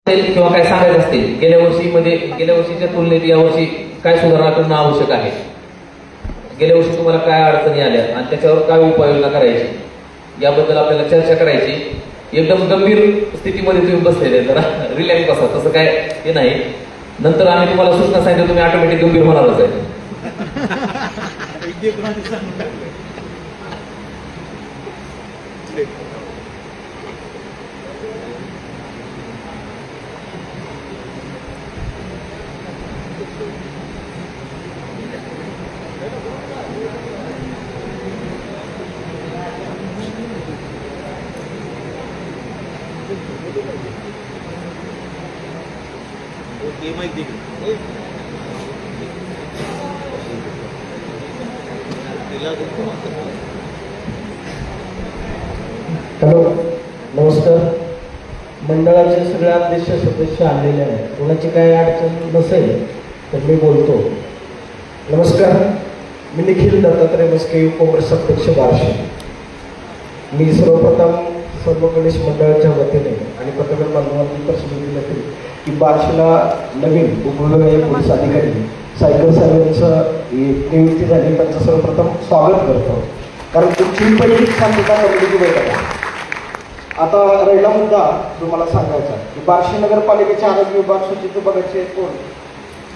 किंवा काय सांगायचं असतील गेल्या वर्षीच्या तुलनेत यावर्षी काय सुधारणा करणं आवश्यक आहे, गेल्या वर्षी तुम्हाला काय अडचणी आल्या आणि त्याच्यावर काय उपाययोजना करायची याबद्दल आपल्याला चर्चा करायची. एकदम गंभीर स्थितीमध्ये तुम्ही बसलेले, जरा रिलॅक्स बसा, तसं काय हे नाही. नंतर आम्ही तुम्हाला सूचना सांगितलं तुम्ही ऑटोमॅटिक गंभीर होणारच आहे. हॅलो, नमस्कार. मंडळाचे सगळे अध्यक्ष सदस्य आलेले आहेत. कोणाची काही अडचण नसेल तर मी बोलतो. नमस्कार, मी निखिल दत्तात्रय मस्के, काँग्रेस अध्यक्ष बार्शी. मी सर्वप्रथम सर्व गणेश मंडळाच्या वतीने आणि पत्रकार बांधवांनी प्रसिद्धी दिली की बार्शीला नवीन उपविभागीय पोलीस अधिकारी सायकल साहेब यांचं नियुक्ती झाली. त्यांचं सर्वप्रथम स्वागत करतो, कारण तुमची पहिली शांतता कमिटीची बैठक आहे. आता राहिला मुद्दा जो मला सांगायचा की बार्शी नगरपालिकेच्या आरोग्य विभाग सूचित विभागाचे कोण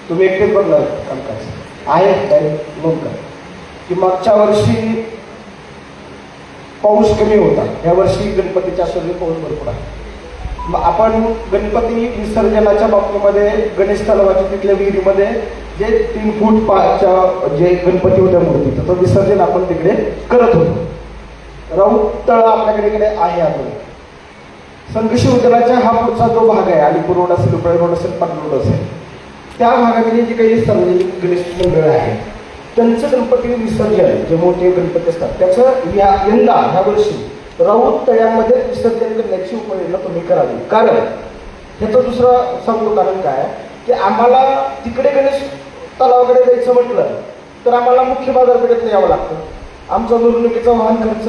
तुम्ही एकटेच बघणार कामकाज आहे काय नोंद करा की मागच्या वर्षी पाऊस कमी होता, या वर्षी गणपतीच्या आश्रमी पाऊस भरपूर आहे. आपण गणपती विसर्जनाच्या बाबतीमध्ये गणेश तलावाच्या तिथल्या विहिरीमध्ये जे 3 फूट 5च्या जे गणपती होत्या मूर्ती त्याचं विसर्जन आपण तिकडे करत होतो. राऊत तळ आपल्याकडे आहे. अजून संघर्ष उद्यानाच्या हा पुढचा जो भाग आहे, अलीपूर रोड असेल, उपळे रोड असेल, पाटण रोड असेल, त्या भागामध्ये जे काही सार्वजनिक गणेश मंडळ आहे त्यांचं गणपती विसर्जन जे मोठे गणपती असतात त्याचं यंदा ह्या वर्षी राऊत तळ्यामध्ये विसर्जन करण्याची उपाययोजना तुम्ही करावी. कारण ह्याचं दुसरं सांगतो कारण काय की आम्हाला तिकडे गणेश तलावाकडे जायचं म्हटलं तर आम्हाला मुख्य बाजारपेठेत यावं लागतं. आमचा निवडणुकीचा वाहन खर्च,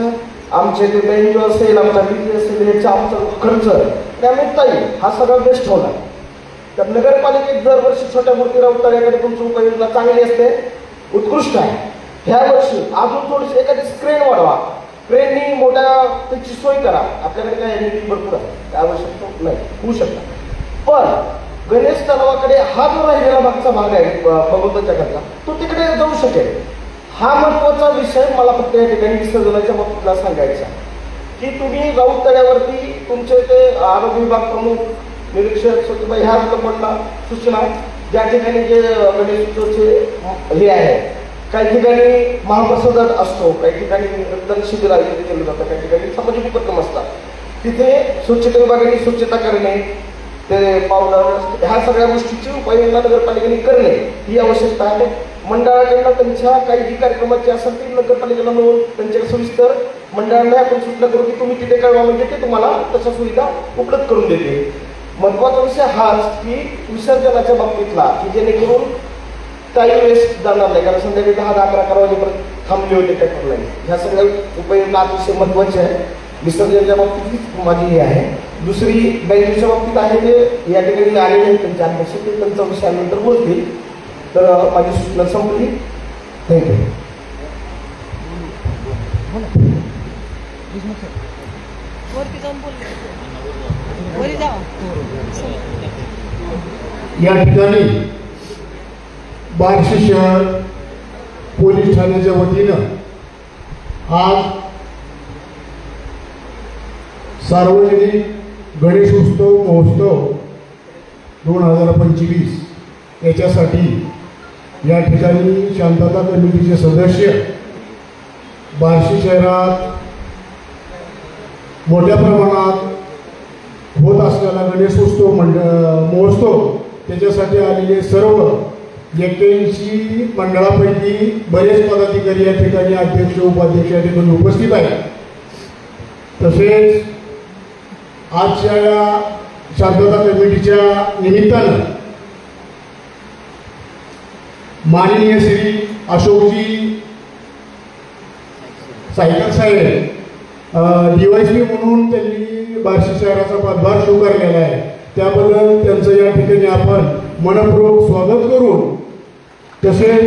आमचे जे बेंजो असेल, आमचा डीजी असेल, याचा आमचा खर्च त्यामुळे येईल हा सगळा वेस्ट होणार. तर नगरपालिकेत दरवर्षी छोट्या मूर्ती राऊत तळ्याकडे तुमची उपाययोजना चांगली असते, उत्कृष्ट आहे. ह्या वर्षी अजून थोडीशी एखादी स्क्रीन वाढवा, क्रेननी मोठ्या त्याची सोय करा. आपल्याकडे काय एनईडी भरपूर आहे, त्या आवश्यक नाही होऊ शकता. पण गणेश तलावाकडे हा जो राहिलेला मागचा भाग आहे भगवंताच्या घरचा तो तिकडे जाऊ शकेल. हा महत्वाचा विषय मला फक्त या ठिकाणी विसर्जनाच्या बाबतीतला सांगायचा की तुम्ही राऊत तळ्यावरती तुमचे ते आरोग्य विभाग प्रमुख निरीक्षक स्वतः ह्या लोकांना सूचना ज्या ठिकाणी जे गणेशोत्सवचे हे आहे, काही ठिकाणी महाप्रसाद असतो, काही ठिकाणी रक्तदान शिबिर आयोजित केलं जातं, काही ठिकाणी सामाजिक उपक्रम असतात, तिथे स्वच्छता विभागाने स्वच्छता करणे, ते पावडर ह्या सगळ्या गोष्टीची उपाययोजना नगरपालिकेने करणे ही आवश्यकता आहे. मंडळाकडनं त्यांच्या काही जी कार्यक्रमाचे असतात ते नगरपालिकेला मिळून त्यांच्या सविस्तर मंडळांना आपण सूचना करू की तुम्ही तिथे कळवा, म्हणजे ते तुम्हाला तशा सुविधा उपलब्ध करून देते. महत्वाचा विषय हाच की विसर्जनाच्या बाबतीतला की जेणेकरून काही वेळेस जाणार नाही, कारण संध्याकाळी 10-11 वाजेपर्यंत थांबले होते पेट्रोल लाईन. ह्या सगळ्या उपाययोजना अतिशय महत्वाच्या आहे. विसर्जनाच्या बाबतीत माझी हे आहे. दुसरी बँकेच्या बाबतीत आहे ते या ठिकाणी आलेले आहेत त्यांच्या अध्यक्ष, ते त्यांचा विषयानंतर बोलतील. तर माझी सूचना संपली. थँक्यू. या ठिकाणी बार्शी शहर पोलीस ठाण्याच्या वतीनं आज सार्वजनिक गणेशोत्सव महोत्सव 2025 याच्यासाठी या ठिकाणी शांतता कमिटीचे सदस्य बार्शी शहरात मोठ्या प्रमाणात होत असलेला गणेशोत्सव महोत्सव त्याच्यासाठी आलेले सर्व 81 मंडळापैकी बरेच पदाधिकारी या ठिकाणी अध्यक्ष उपाध्यक्ष या ठिकाणी उपस्थित आहेत. तसेच आजच्या या शांतता कमिटीच्या निमित्तानं माननीय श्री अशोकजी सायकल साहेब DYSP म्हणून त्यांनी बार्शी शहराचा पदभार स्वीकारलेला आहे. त्याबद्दल त्यांचं या ठिकाणी आपण मनपूर्वक स्वागत करून, तसेच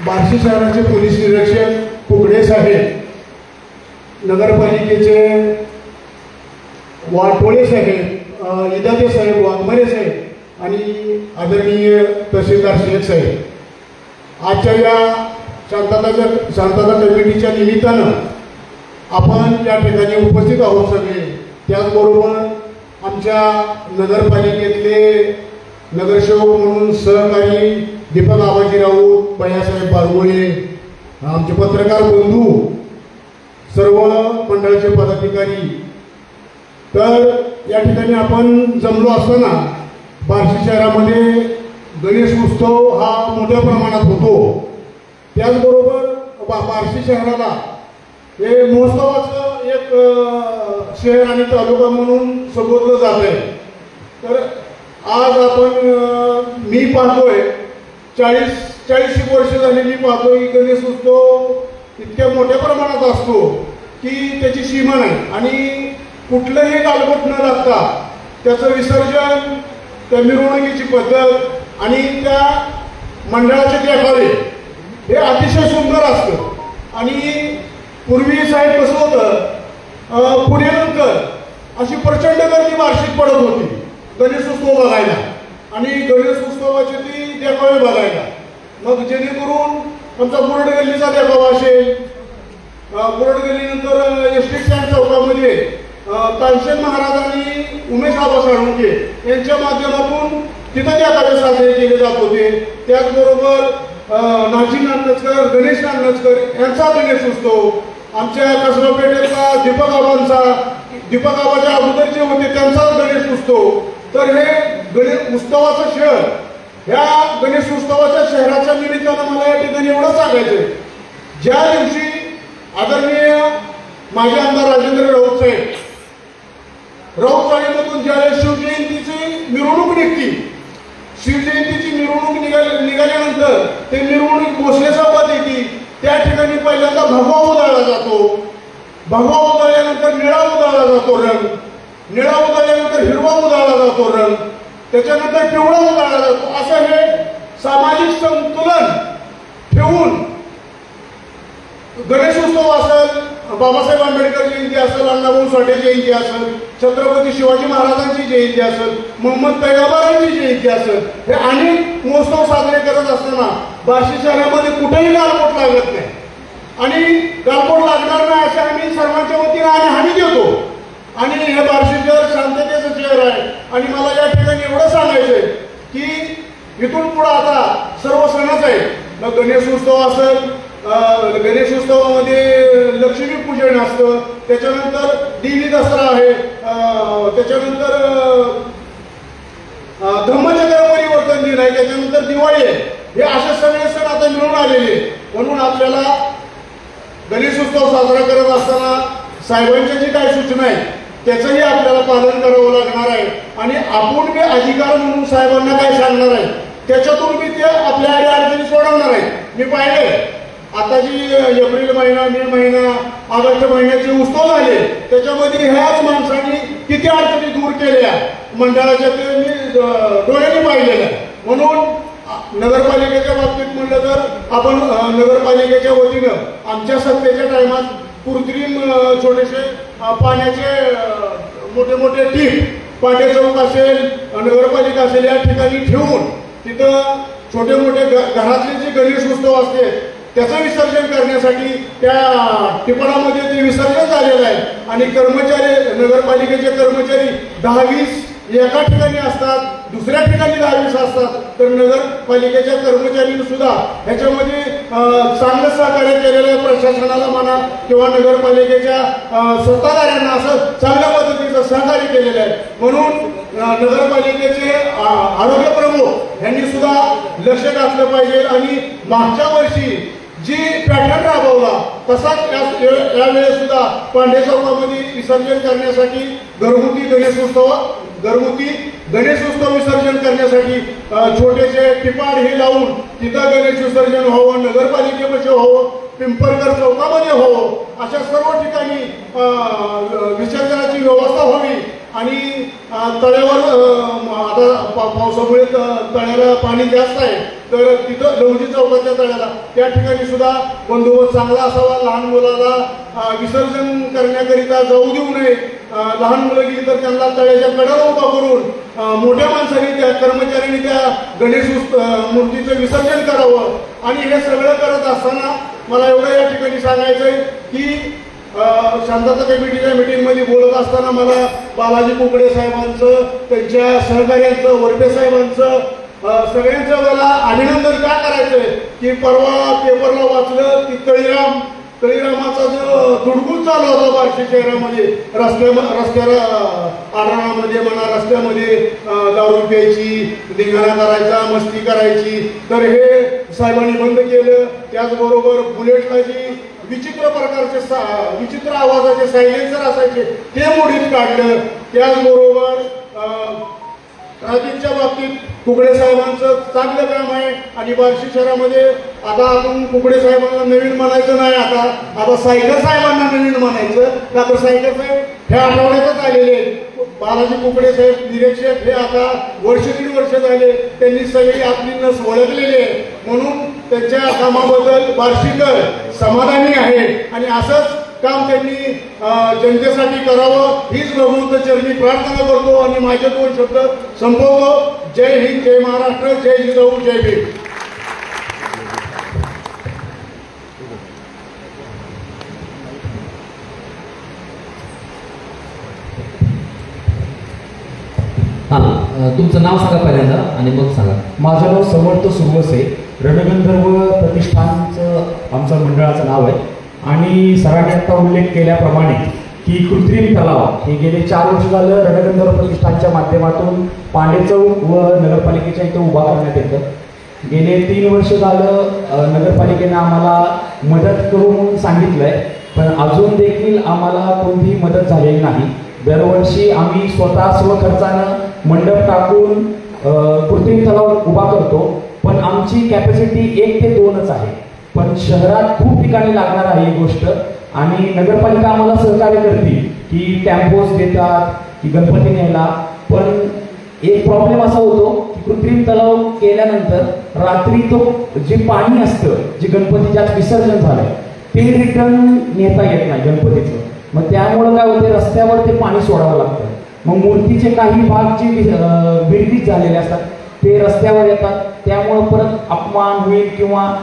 बार्शी शहराचे पोलीस निरीक्षक कुकडे साहेब, नगरपालिकेचे वाटोळे साहेब, इदाते साहेब, वाघमारे साहेब आणि आदरणीय तहसीलदार शेख साहेब, आजच्या या शांतता कमिटीच्या निमित्तानं आपण या ठिकाणी उपस्थित आहोत सगळे. त्याचबरोबर आमच्या नगरपालिकेतले नगरसेवक म्हणून सहकारी दीपक आबाजी राऊत, भैयासाहेब बारगोळे, आमचे पत्रकार बंधू, सर्व मंडळाचे पदाधिकारी. तर या ठिकाणी आपण जमलो असताना बार्शी शहरामध्ये गणेश उत्सव हा मोठ्या प्रमाणात होतो. त्याचबरोबर बार्शी शहराला हे महोत्सवाचं एक शहर आणि तालुका म्हणून संबोधलं जात आहे. तर आज आपण मी पाहतोय 40 वर्ष झाली मी पाहतोय की गणेश उत्सव इतक्या मोठ्या प्रमाणात असतो की त्याची सीमा नाही आणि कुठलंही गालबोट न लागता त्याचं विसर्जन, त्या मिरवणुकीची पद्धत आणि त्या मंडळाचे देखावे हे अतिशय सुंदर असतं. आणि पूर्वी साहेब कसं होतं, पुढे नंतर अशी प्रचंड गर्दी बार्शीत पडत होती गणेश उत्सव बघायला आणि गणेश उत्सवाचे ती देखावे बघायला. मग जेणेकरून आमचा बोर्ड गल्लीचा देखावा असेल, बोर्ड गल्लीनंतर एसटी स्टँड चौकामध्ये तानसेन महाराज आणि उमेश आबा साळुंके यांच्या माध्यमातून तिथं देखावे साजरे केले जात होते. त्याचबरोबर नाजी नांदचकर, गणेश नांदचकर यांचा गणेश उत्सव, आमच्या कसबा पेठेचा दीपक आबाच्या अगोदर जे होते त्यांचा गणेश उत्सव. तर हे गणेश उत्सवाचं शहर, ह्या गणेश उत्सवाच्या शहराच्या निमित्तानं मला या ठिकाणी एवढं सांगायचंय, ज्या दिवशी आदरणीय माजी आमदार राजेंद्र राऊत साहेबांमधून ज्यावेळेस शिवजयंतीची मिरवणूक निघती, शिवजयंतीची मिरवणूक निघाल्यानंतर ते मिरवणूक भोसले चौकात येते. त्या ठिकाणी पहिल्यांदा भगवा उधळला जातो, भगवा उधळल्यानंतर निळा उधळला जातो रंग, निळा उधळल्यानंतर हिरवा उधळला जातो रंग, त्याच्यानंतर पिवळा उधळला जातो. असं हे सामाजिक संतुलन ठेवून गणेश उत्सव असेल, बाबासाहेब आंबेडकर जयंती असेल, अण्णाभाऊ साठे जयंती असेल, छत्रपती शिवाजी महाराजांची जयंती असेल, मोहम्मद पैगंबरांची जयंती असेल, हे अनेक महोत्सव साजरे करत असताना बार्शी शहरामध्ये कुठेही गालबोट लागत नाही आणि गालबोट लागणार नाही असे आम्ही सर्वांच्या वतीने आणि हमी देतो. आणि हे बार्शी शहर शांततेचं शहर आहे. आणि मला या ठिकाणी एवढं सांगायचंय की इथून पुढे आता सर्व सणच आहे. मग गणेश उत्सव असेल, गणेश उत्सवामध्ये लक्ष्मीपूजन असतं, त्याच्यानंतर देवी दसरा आहे, त्याच्यानंतर धम्मचक्र परिवर्तन दिन आहे, त्याच्यानंतर दिवाळी आहे. हे असे सगळे सण आता मिळून आलेले. म्हणून आपल्याला गणेश उत्सव साजरा करत असताना साहेबांच्या जी काही सूचना आहेत त्याचंही आपल्याला पालन करावं लागणार आहे. आणि आपण बी अधिकार म्हणून साहेबांना काय सांगणार आहे त्याच्यातून बी ते आपल्या अडचणी सोडवणार आहेत. मी पाहिले आता जी एप्रिल महिना, मे महिना, ऑगस्ट महिन्याचे उत्सव झाले त्याच्यामध्ये ह्याच माणसांनी किती अडचणी दूर केल्या मंडळाच्या ते मी डोळ्यांनी पाहिलेलं आहे. म्हणून नगरपालिकेच्या बाबतीत म्हणलं तर आपण नगरपालिकेच्या वतीनं आमच्या सत्तेच्या टायमात कृत्रिम छोटेसे पाण्याचे मोठे मोठे टीप पांडे चौक असेल, नगरपालिका असेल या ठिकाणी ठेवून तिथं छोटे मोठे घरातले जे गणेश उत्सव असते त्याचं विसर्जन करण्यासाठी त्या टिपणामध्ये ते विसर्जन झालेलं आहे. आणि कर्मचारी, नगरपालिकेचे कर्मचारी 10-20 एका ठिकाणी असतात, दुसऱ्या ठिकाणी 10-20 असतात. तर नगरपालिकेच्या कर्मचाऱ्यांनी सुद्धा ह्याच्यामध्ये चांगलं सहकार्य केलेलं आहे. प्रशासनाला म्हणा किंवा नगरपालिकेच्या सत्ताधाऱ्यांना असं चांगल्या पद्धतीचं सहकार्य केलेलं आहे. म्हणून नगरपालिकेचे आरोग्य प्रमुख यांनी सुद्धा लक्ष घातलं पाहिजे. आणि मागच्या वर्षी जी पॅटर्न राबवला तसाच यावेळेस सुद्धा पांडे चौकामध्ये विसर्जन करण्यासाठी घरगुती गणेश उत्सव विसर्जन करण्यासाठी छोटेसे टिपाड हे लावून तिथं गणेश विसर्जन व्हावं, नगरपालिकेमध्ये व्हावं, पिंपरकर चौकामध्ये व्हावं, अशा सर्व ठिकाणी विसर्जनाची व्यवस्था व्हावी आणि तळ्यावर आता पावसामुळे तळ्याला पाणी जास्त आहे, तर तिथं लवजी चौकाच्या तळ्याला त्या ठिकाणी सुद्धा बंदोबस्त चांगला असावा. लहान मुलाला विसर्जन करण्याकरिता जाऊ देऊ नये. लहान मुलं गेली तर त्यांना तळ्याच्या कडेला उभा करून मोठ्या माणसांनी त्या कर्मचाऱ्यांनी त्या गणेश मूर्तीचं विसर्जन करावं. आणि हे सगळं करत असताना मला एवढं या ठिकाणी सांगायचंय की शांतता कमिटीच्या मीटिंगमध्ये बोलत असताना मला बालाजी कुकडे साहेबांचं, त्यांच्या सहकार्यांचं, वरपे साहेबांचं, सगळ्यांचं मला अभिनंदन का करायचंय की परवा पेपरला वाचलं की तळीरामाचा जो धुडगूस चालू होता बार्शी शहरामध्ये, रस्त्याला आढळामध्ये म्हणा, रस्त्यामध्ये दारू प्यायची, धिंगाणा करायचा, मस्ती करायची, तर हे साहेबांनी बंद केलं. त्याचबरोबर बुलेटला जी विचित्र प्रकारचे विचित्र आवाजाचे सायलेन्सर असायचे ते मोडीत काढलं. त्याचबरोबर ट्रॅफिकच्या बाबतीत कुकडे साहेबांचं चांगलं काम आहे. आणि बार्शी शहरामध्ये आता आपण कुकडे साहेबांना नवीन म्हणायचं नाही, आता सायकर साहेबांना नवीन म्हणायचं, का तर सायकर साहेब हे आठवड्यातच आलेले आहेत. बालाजी कुकडे साहेब निरीक्षक हे आता वर्ष 1.5 वर्ष झाले, त्यांनी सगळी आपली नस ओळखलेली आहे. म्हणून त्यांच्या कामाबद्दल बार्शीकर समाधानी आहे आणि असंच काम त्यांनी जनतेसाठी करावं हीच भगवंत चरणी प्रार्थना करतो आणि माझे 2 शब्द संपवतो. जय हिंद, जय महाराष्ट्र, जय जिजाऊ, जय भीम. तुमचं नाव सांगा पहिल्यांदा आणि मग सांगा. माझं नाव समर्थ सुरवसे, रणगंधर्व प्रतिष्ठानचं आमचं मंडळाचं नाव आहे. आणि सरांनी आता उल्लेख केल्याप्रमाणे की कृत्रिम तलाव हे गेले 4 वर्ष झालं रणगंधर्व प्रतिष्ठानच्या माध्यमातून पांडे चौक व नगरपालिकेच्या इथं उभा करण्यात येतं. गेले 3 वर्ष झालं नगरपालिकेनं आम्हाला मदत करू म्हणून सांगितलंय, पण अजून देखील आम्हाला कोणतीही मदत झालेली नाही. दरवर्षी आम्ही स्वतः स्वखर्चानं मंडप टाकून कृत्रिम तलाव उभा करतो, पण आमची कॅपॅसिटी 1 ते 2च आहे. पण शहरात खूप ठिकाणी लागणार आहे ही गोष्ट आणि नगरपालिका आम्हाला सहकार्य करते की टॅम्पोज देतात की गणपती न्यायला. पण एक प्रॉब्लेम असा होतो की कृत्रिम तलाव केल्यानंतर रात्री तो जे पाणी असतं जे गणपतीच्यात विसर्जन झालंय ते रिटर्न नेता येत नाही गणपतीचं. मग त्यामुळं काय होते, रस्त्यावर ते पाणी सोडावं लागतं. मग मूर्तीचे काही भाग जे विरहित झालेले असतात ते रस्त्यावर येतात, त्यामुळं परत अपमान होईल किंवा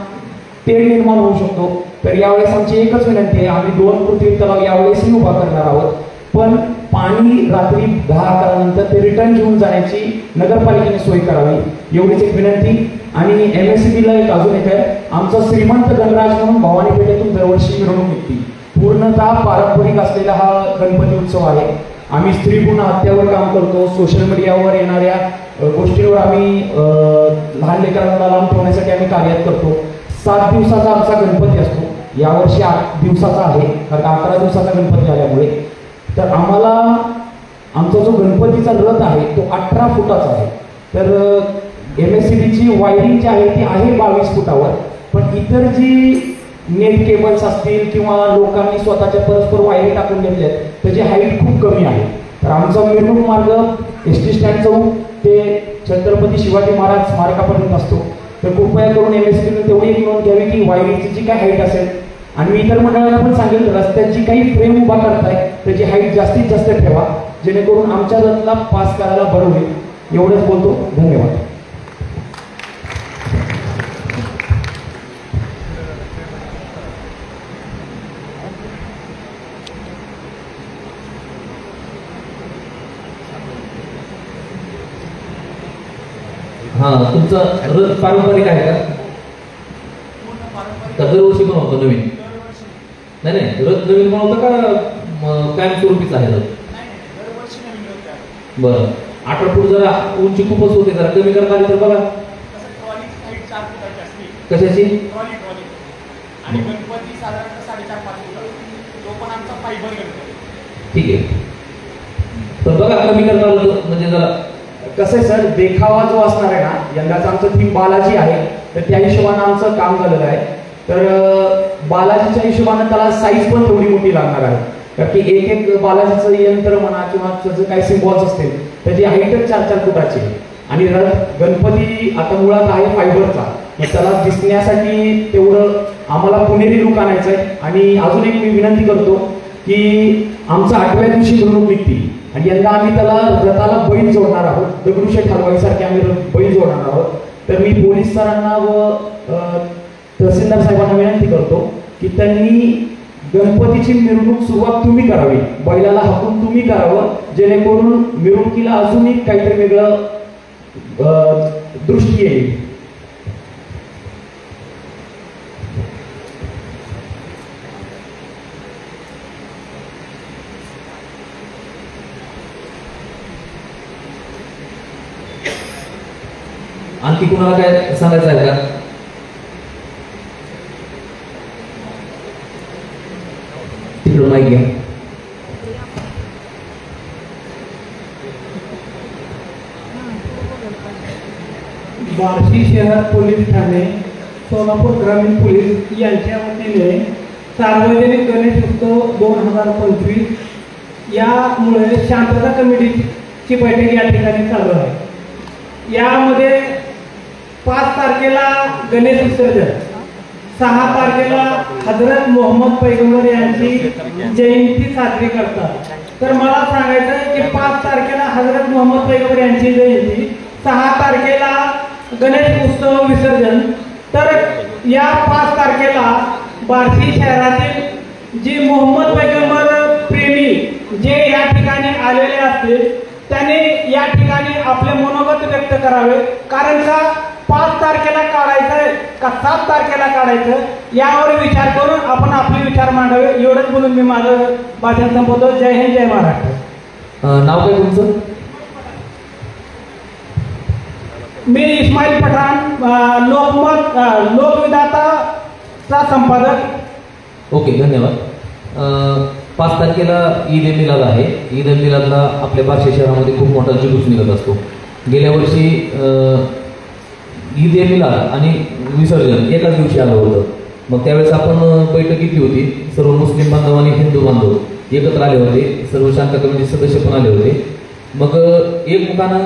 तेढ निर्माण होऊ शकतो. तर यावेळेस आमची एकच विनंती आहे, आम्ही 2 कृत्रिम तलाव यावेळेसही उभा करणार आहोत, पण पाणी रात्री 10-11 नंतर ते रिटर्न घेऊन जाण्याची नगरपालिकेने सोय करावी एवढीच एक विनंती. आणि MSCBला एक अजून एक आहे, आमचा श्रीमंत गणराज म्हणून भवानी पेठेतून दरवर्षी मिरवणूक निघते. पूर्णतः पारंपरिक असलेला हा गणपती उत्सव आहे. आम्ही स्त्री भ्रूण हत्यावर काम करतो, सोशल मीडियावर येणाऱ्या गोष्टींवर आम्ही लहान लेकरांना लावून ठेवण्यासाठी आम्ही कार्यात करतो. 7 दिवसाचा आमचा गणपती असतो. यावर्षी 8 दिवसाचा आहे, कारण 11 दिवसाचा गणपती आल्यामुळे. तर आम्हाला आमचा जो गणपतीचा रथ आहे तो 18 फुटाचा आहे. तर MSCBची वायरिंग जी आहे ती आहे 22 फुटावर, पण इतर जी नेट केबल्स असतील किंवा लोकांनी स्वतःच्या परस्पर वायरी टाकून घेतल्यात त्याची हाईट खूप कमी आहे. तर आमचा मिरवणूक मार्ग SD स्टँड चौक ते छत्रपती शिवाजी महाराज स्मारकापर्यंत असतो. तर कृपया करून MSCBने तेवढी एक नोंद घ्यावी की वायरिंगची जी काय हाईट असेल, आणि मी इतर मंडळांना पण सांगेल रस्त्याची काही फ्रेम उभा करताय त्याची हाईट जास्तीत जास्त ठेवा, जेणेकरून आमच्या रथला पास करायला बरं होईल. एवढंच बोलतो, धन्यवाद. तुमचा रथ पारंपरिक आहे का? दरवर्षी बनवतो नवीन? नाही रथ नवीन बनवतो का कायमस्वरूपीच आहे रथ? बरं, 18 फूट जरा उंची खूपच होते, जरा कमी करता आली तर बघा. कशाची? ठीक आहे, तर बघा कमी करता आलं म्हणजे जरा. कसं आहे सर, देखावा जो असणार आहे ना, यंदाचं आमचं थीम बालाजी आहे, तर त्या हिशोबानं आमचं काम झालेलं आहे. तर बालाजीच्या हिशोबानं त्याला साईज पण थोडी मोठी लागणार आहे. कारण की एक एक बालाजीचं यंत्र म्हणा किंवा त्याचं काही सिम्बॉल्स असतील त्याची हाईटच 4-4 फुटाची आणि गणपती आता मुळात आहे फायबरचा, मग त्याला दिसण्यासाठी तेवढं आम्हाला पुणेरी लुक आणायचं आहे. आणि अजून एक मी विनंती करतो की आमचा 8व्या दिवशी मिरवणूक निघते आणि यंदा आम्ही त्याला रथाला बैल जोडणार आहोत, दगडूशेठ हलवाईसारखे आम्ही बैल जोडणार आहोत. तर मी पोलीस सरांना व तहसीलदार साहेबांना विनंती करतो की त्यांनी गणपतीची मिरवणूक सुरुवात तुम्ही करावी, बैलाला हाकून तुम्ही करावं, जेणेकरून मिरवणुकीला अजूनही काहीतरी वेगळं दृष्टी येईल. आणखी कुणाला काय सांगायचं आहे का? तिकडं माहिती घ्या. बार्शी शहर पोलीस ठाणे, सोलापूर ग्रामीण पोलीस यांच्या वतीने सार्वजनिक गणेश उत्सव 2025 यामुळे शांतता कमिटीची बैठक या ठिकाणी चालू आहे. यामध्ये 5 तारखेला गणेश विसर्जन, 6 तारखेला हजरत मोहम्मद पैगंबर यांची जयंती साजरी करतात. तर मला सांगायचं आहे की 5 तारखेला हजरत मोहम्मद पैगंबर यांची जयंती, 6 तारखेला गणेश उत्सव विसर्जन. तर या 5 तारखेला बार्शी शहरातील जे मोहम्मद पैगंबर प्रेमी जे या ठिकाणी आलेले असतील त्याने या ठिकाणी आपले मनोगत व्यक्त करावे. कारण का 5 तारखेला काढायचं का 7 तारखेला काढायचं यावर विचार करून आपण आपले विचार मांडावे. एवढंच बोलून मी माझं भाषण संपवतो. जय हिंद, जय महाराष्ट्र. नाव काय तुमचं? मी इस्माईल पठाण, लोकमत लोकविधाताचा संपादक. ओके, धन्यवाद. 5 तारखेला ईद ए मिलाद आहे. ईद ए मिलादला आपल्या बार्शी शहरामध्ये खूप मोठा जुलूस निघत असतो. गेल्या वर्षी ईद ए मिलाद आणि विसर्जन एकाच दिवशी आलं होतं. मग त्यावेळेस आपण बैठक घेतली होती. सर्व मुस्लिम बांधव आणि हिंदू बांधव एकत्र आले होते, सर्व शांत कमिटी सदस्य पण आले होते. मग एकमुखानं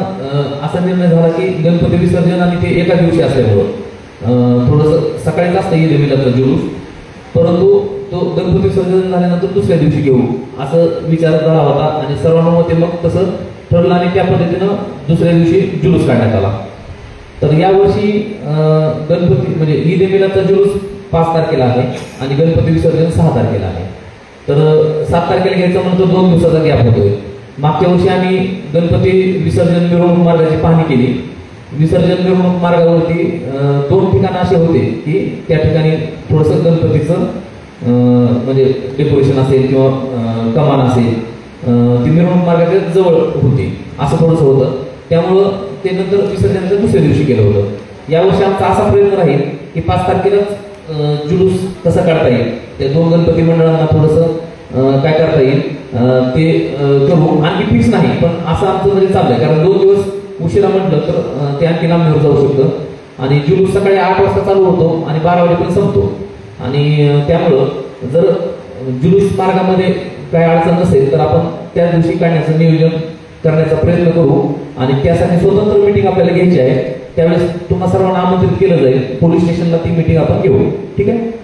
असा निर्णय झाला की गणपती विसर्जन आणि ते एका दिवशी असल्यामुळं थोडंसं सकाळीच असतं ईद ए मिलादचा जुलूस, परंतु तो गणपती विसर्जन झाल्यानंतर दुसऱ्या दिवशी घेऊ असं विचार झाला होता आणि सर्वानुमते मग तसं ठरलं आणि त्या पद्धतीनं दुसऱ्या दिवशी जुलूस काढण्यात आला. तर यावर्षी गणपती म्हणजे ईद ए मिलादचा जुलूस 5 तारखेला आहे आणि गणपती विसर्जन 6 तारखेला आहे. तर 7 तारखेला घ्यायचं म्हणतो 2 दिवसाचा गॅप होतोय. मागच्या वर्षी आम्ही गणपती विसर्जन मिरवणूक मार्गाची पाहणी केली. विसर्जन मिरवणूक मार्गावरती 2 ठिकाणं असे होते की त्या ठिकाणी थोडंसं गणपतीचं म्हणजे डेकोरेशन असेल किंवा कमान असेल ती मिरवणूक मार्गाच्या जवळ होती, असं थोडंसं होतं. त्यामुळं ते नंतर विसर्जनाच्या दुसऱ्या दिवशी केलं होतं. यावर्षी आमचा असा प्रयत्न राहील की 5 तारखेलाच जुलूस कसा काढता येईल, त्या 2 गणपती मंडळांना थोडंसं काय करता येईल ते करू. आणखी फिक्स नाही, पण असं आमचं जरी चाललंय, कारण 2 दिवस उशिरा म्हटलं तर ते आणखी लांबीवर जाऊ शकतं. आणि जुलूस सकाळी 8 वाजता चालू होतो आणि 12 वाजेपर्यंत संपतो. आणि त्यामुळं जर जुलूस मार्गामध्ये काय अडचण नसेल तर आपण त्या दिवशी काढण्याचं नियोजन करण्याचा प्रयत्न करू. आणि त्यासाठी स्वतंत्र मीटिंग आपल्याला घ्यायची आहे. त्यावेळेस तुम्हाला सर्वांना आमंत्रित केलं जाईल. पोलीस स्टेशनला ती मीटिंग आपण घेऊ. ठीक आहे.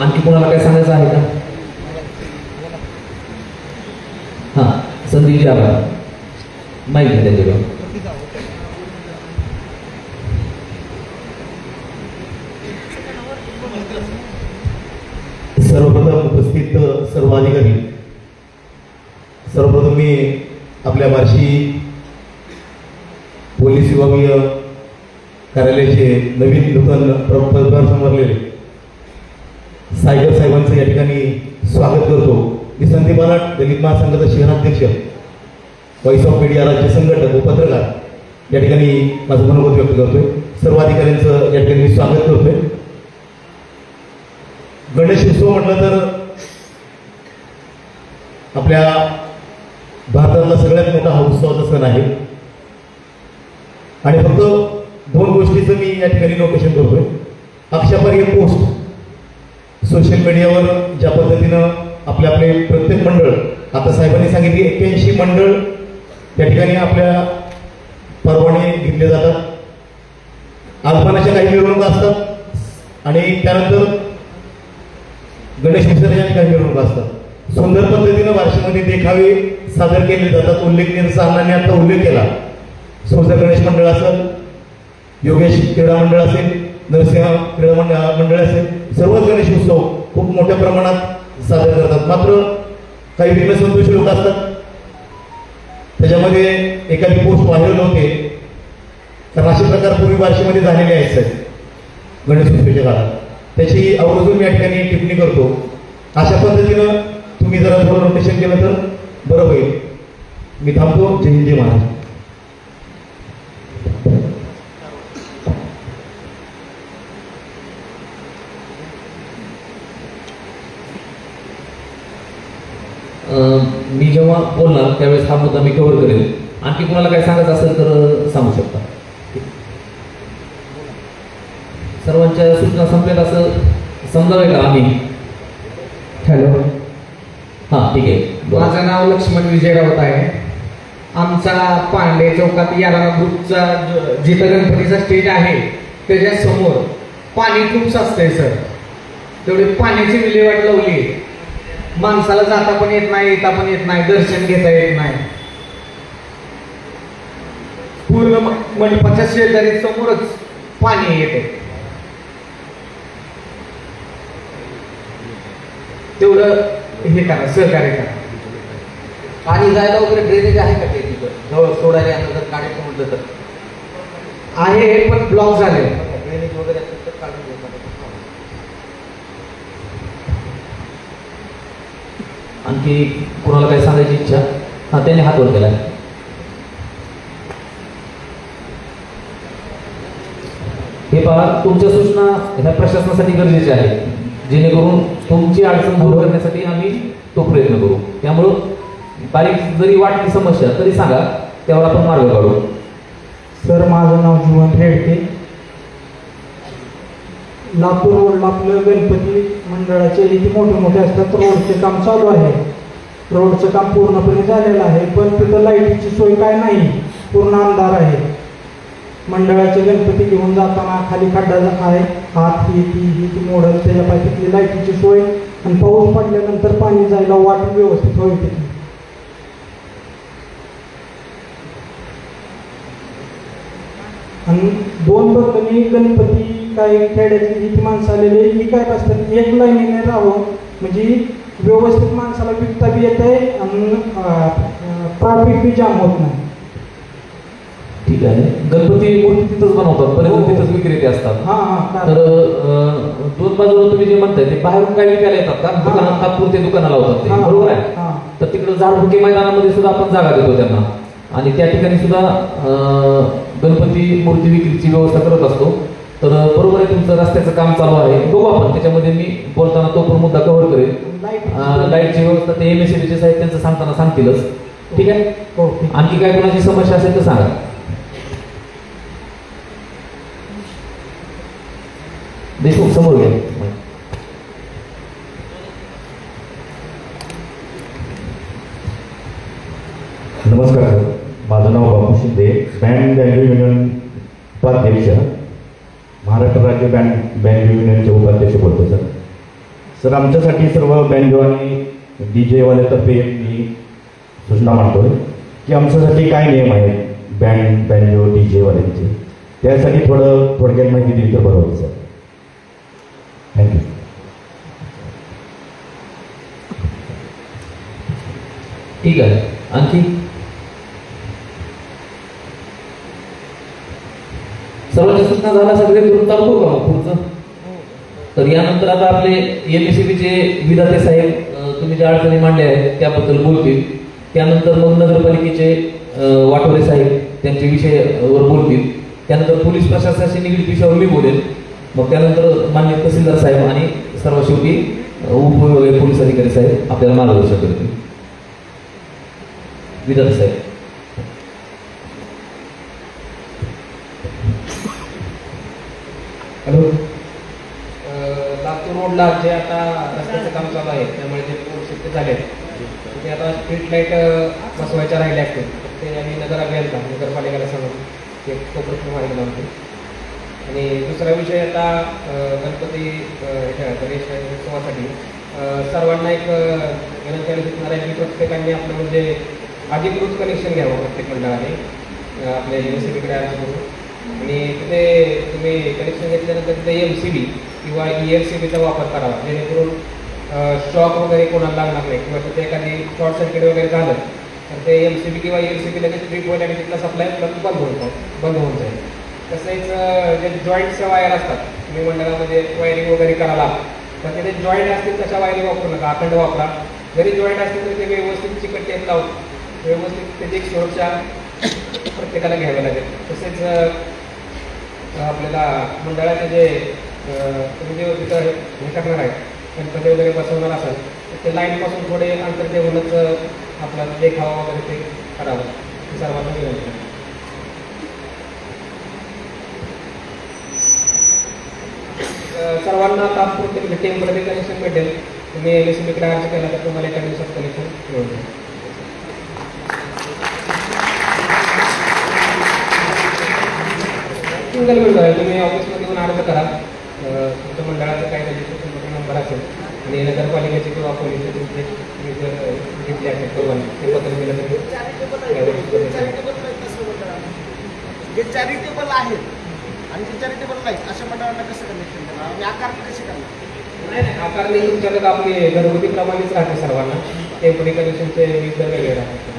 आणखी कोणाला काय सांगायचं आहे का? हा, संदीप आभार माहिती आहे त्याच्याकडे. सर्वप्रथम उपस्थित सर्व अधिकारी, सर्वप्रथम मी आपल्या बार्शी पोलीस विभागीय कार्यालयाचे नवीन नूतन पदभार संभाळलेले सायगर साहेबांचं या ठिकाणी स्वागत करतो. निसंती बालाट दलित महासंघाचा शहराध्यक्ष, व्हॉइस ऑफ मीडिया राज्य संघटक व पत्रकार या ठिकाणी माझं मनोगत व्यक्त करतोय. सर्व अधिकाऱ्यांचं या ठिकाणी मी स्वागत करतोय. गणेश उत्सव म्हटलं तर आपल्या भारतातला सगळ्यात मोठा हा उत्सवाचा सण आहे आणि फक्त 2 गोष्टीचं मी या ठिकाणी नोटेशन करतोय. अक्षापर्य पोस्ट सोशल मीडियावर ज्या पद्धतीनं आपले प्रत्येक मंडळ, आता साहेबांनी सांगितले 81 मंडळ त्या ठिकाणी आपल्या परवाने घेतले जातात. आगमनाच्या काही मिरवणुका असतात आणि त्यानंतर गणेश विसर्जनाच्या काही मिरवणुका असतात. सुंदर पद्धतीनं बार्शीमध्ये देखावे सादर केले जातात. उल्लेखनीय सरांनी आता उल्लेख केला. सोजर गणेश मंडळ असेल, योगेश क्रीडा मंडळ असेल, नरसिंह क्रीडा मंडळ असेल, सर्वच गणेश उत्सव खूप मोठ्या प्रमाणात साजरे करतात. मात्र काही विघ्न संतोषी लोक असतात. त्याच्यामध्ये एखादी पोस्ट व्हायरल होते, कारण असे प्रकार पूर्वी बार्शीमध्ये झालेले आहेत साहेब गणेश उत्सवाच्या काळात. त्याची आवर्जून मी या ठिकाणी टिप्पणी करतो. अशा पद्धतीनं तुम्ही जरा थोडं नोटेशन केलं तर बरं होईल. मी थांबतो. जय हिंद, जय महाराज. मी जेव्हा बोलणार त्यावेळेस हा मुद्दा मी कव्हर करेल. आणखी कुणाला काय सांगायचं असेल तर सांगू शकता. सर्वांच्या सूचना संपल्यात असं समजावे का आम्ही? हॅलो, हां ठीक आहे. माझं नाव लक्ष्मण विजय राऊत आहे. आमचा पांडे चौकात यारा ग्रुपचा जिथं गणपतीचा स्टेज आहे त्याच्या समोर पाणी खूप साचतंय सर. तेवढी पाण्याची विल्हेवाट लावली. माणसाला जाता पण येत नाही, येता पण येत नाही, दर्शन घेता येत नाही. पूर्ण मंडपाच्या शेजारी समोरच पाणी येते. तेवढं हे करा, सहकार्य करा. पाणी जायला वगैरे ड्रेनेज आहे का ते तिथं जवळ सोडायला जर काढायचं म्हटलं तर? आहे पण ब्लॉक झाले. ड्रेनेज वगैरे असेल तर काढून घेऊ. आणखी कोणाला काय सांगायची इच्छा? हां, त्यांनी हात वर केला. हे पहा, तुमच्या सूचना ह्या प्रशासनासाठी गरजेच्या आहेत, जेणेकरून तुमची अडचण दूर करण्यासाठी आम्ही तो प्रयत्न करू. त्यामुळं बारीक जरी वाटली समस्या तरी सांगा, त्यावर आपण मार्ग काढू. सर, माझं नाव जीवन रेडके. लातूर रोडला आपलं गणपती मंडळाचे इथे मोठे मोठे असतात. रोडचे काम चालू आहे. रोडचं काम पूर्णपणे झालेलं आहे, पण तिथं लाईटीची सोय काय नाही, पूर्ण अंधार आहे. मंडळाचे गणपती घेऊन जाताना खाली खड्डा आहे, हात ही मोडल, त्याच्या पाहिजे तिथली लाईटीची सोय आणि पाऊस पडल्यानंतर पाणी जायला वाट व्यवस्थित होईल तिथे. आणि 2 बदलणी गणपती काही खेड्यातली जी माणसं आलेली ही काय असतात, एक लाईनीने राहावं म्हणजे व्यवस्थित माणसाला विकता बी येत आहे आणि ट्रॅफिक बी जाम होत नाही. ठीक आहे. गणपती मूर्ती तिथंच बनवतात, पर्यंत तिथंच विक्रेते असतात. तर 2 बाजूला तुम्ही जे म्हणताय ते बाहेरून काही विकायला येतात का? दुकानात तात्पुरते दुकानं लावतात ते, बरोबर आहे? तर तिकडे झाडफुके मैदानामध्ये सुद्धा आपण जागा देतो त्यांना आणि त्या ठिकाणी सुद्धा गणपती मूर्ती विक्रीची व्यवस्था करत असतो. तर बरोबर आहे, तुमचं रस्त्याचं काम चालू आहे, बघू आपण त्याच्यामध्ये. मी बोलताना तो पण मुद्दा कव्हर करेल. लाईटची व्यवस्था ते MSCBचे साहेब त्यांचं सांगताना सांगतीलच. ठीक आहे. आणखी काय कोणाची समस्या असेल तर सांगा. देशमुख समोर घ्या. नमस्कार, माझं नाव बापू शिंदे, बँक बँक युनियन उपाध्यक्ष, महाराष्ट्र राज्य बँक युनियनचे उपाध्यक्ष बोलतो सर. सर, आमच्यासाठी सर्व बँजो आणि DJ वाल्यातर्फे मी सूचना मांडतोय की आमच्यासाठी काय नियम आहेत बँजो DJ वाल्यांचे, त्यासाठी थोडक्यात माहिती दिली तर बरं होईल सर. थँक्यू. ठीक आहे. आणखी सर्वांच्या सूचना झाल्या, सगळे करून चालतो का पुढचं? तर यानंतर आता आपले MSCBचे विधाते साहेब तुम्ही ज्या अडचणी मांडल्या आहेत त्याबद्दल बोलतील. त्यानंतर मग नगरपालिकेचे वाटोरे साहेब त्यांचे विषयावर बोलतील. त्यानंतर पोलीस प्रशासनाशी निगडीत विषयावर मी बोलेल. मग त्यानंतर माननीय तहसीलदार साहेब आणि सर्व शेवटी उपविभागीय पोलीस अधिकारी साहेब आपल्याला मार्गदर्शन करतील. विधान साहेब. हॅलो. लातूर रोडला जे आता रस्त्याचं काम चालू आहे त्यामुळे जे पूर झाले ते आता स्ट्रीट लाईट बसवायच्या राहिल्या असतील ते आम्ही नगर अभियंता नगरपालिकेला सांगून ते कोपरेशन मार्ग लावतो. आणि दुसरा विषय आता गणपती गणेश उत्सवासाठी सर्वांना एक विनंती दिसणार आहे की प्रत्येकाने आपलं म्हणजे अधिकृत कनेक्शन घ्यावं प्रत्येक मंडळाने आपल्या युनिव्हर्सिटीकडे अर्ज करून. आणि तिथे तुम्ही कनेक्शन घेतल्यानंतर तिथे MCB किंवा ELCBचा वापर करावा जेणेकरून शॉक वगैरे कोणाला लागणार नाही किंवा तिथे एखादी शॉर्ट सर्किट वगैरे झालं तर ते MCB किंवा ELCB लगेच ट्रिप होईल आणि तिथला सप्लाय बंद होऊन जाईल. तसेच जे जॉईंटच्या वायर असतात तुम्ही मंडळामध्ये वायरिंग वगैरे करायला तर तिथे जॉईंट असतील तशा वायरिंग वापरू नका, अखंड वापरा. जरी जॉईंट असतील तरी ते व्यवस्थित चिकट टेप लावून व्यवस्थित त्याची एक सुरक्षा प्रत्येकाला घ्यावी लागेल. तसेच आपल्याला मंडळाचे जे तुम्ही जे तिथं हे करणार आहे गणपती वगैरे बसवणार असाल तर ते लाईनपासून थोडे अंतर ठेवूनच आपला देखावा वगैरे ते करावं सर्वांना विनंती. सर्वांना तात्पुरते टेम्पररी कनेक्शन भेटेल. तुम्ही LCBकडे अर्ज केला तर तुम्हाला एका दिवसात कनेक्शन मिळून जाईल. सिंगल विंडो आहे. तुम्ही ऑफिसमध्ये येऊन अर्ज करा. तुमच्या मंडळाचा काही रजिस्ट्रेशन नंबर असेल आणि नगरपालिकेचे किंवा पोलीसचे तुमचे घेतले असेल परवाने ते पत्र दिलं तर जे चॅरिटेबल आहेत आणि जे चॅरिटेबल नाही अशा मंडळांना कसं कनेक्शन देणार आणि आकारणी कशी करणार? नाही आकारणी तुमच्याकडे आपली घरगुती प्रमाणेच राहते. सर्वांना टेम्पररी कनेक्शनचे विविध वेगळे राहतात.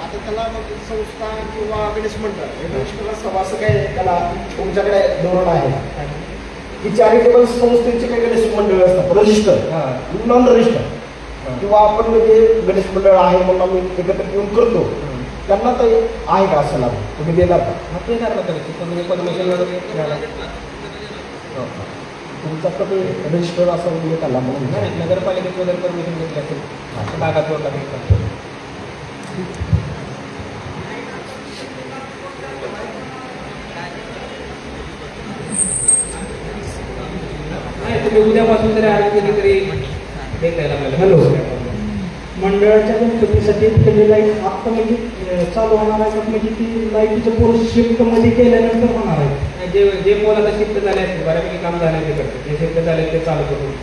आता त्याला मग संस्था किंवा गणेश मंडळ हे गणेशला सभासद काय त्याला तुमच्याकडे धोरण आहे की चॅरिटेबल संस्थेचे काही गणेश मंडळ असतात रजिस्टर नॉन रजिस्टर किंवा आपण म्हणजे गणेश मंडळ आहे म्हणून आम्ही एकत्र येऊन करतो त्यांना तर आहे का असं लाभ तुम्ही देणार का? ते देणार ना तरी तुम्ही परमिशन वगैरे तुमचा कधी रजिस्टर असं म्हणजे त्याला म्हणून नाही नगरपालिकेत वगैरे परमिशन घेतली असेल भागात वगैरे नाही तुम्ही उद्यापासून जरी अर्ज केली तरी देता येईल आपल्याला. हॅलो. मंडळाच्या गणपतीसाठी तिकडे लाईट आत्ता म्हणजे चालू होणार आहे म्हणजे ती लाईटीचं पोल शिफ्टमध्ये केल्यानंतर होणार आहे. जे पोल आता शिफ्ट झाले असतील बऱ्यापैकी काम झाले ते करते जे शिफ्ट झाले ते चालू करून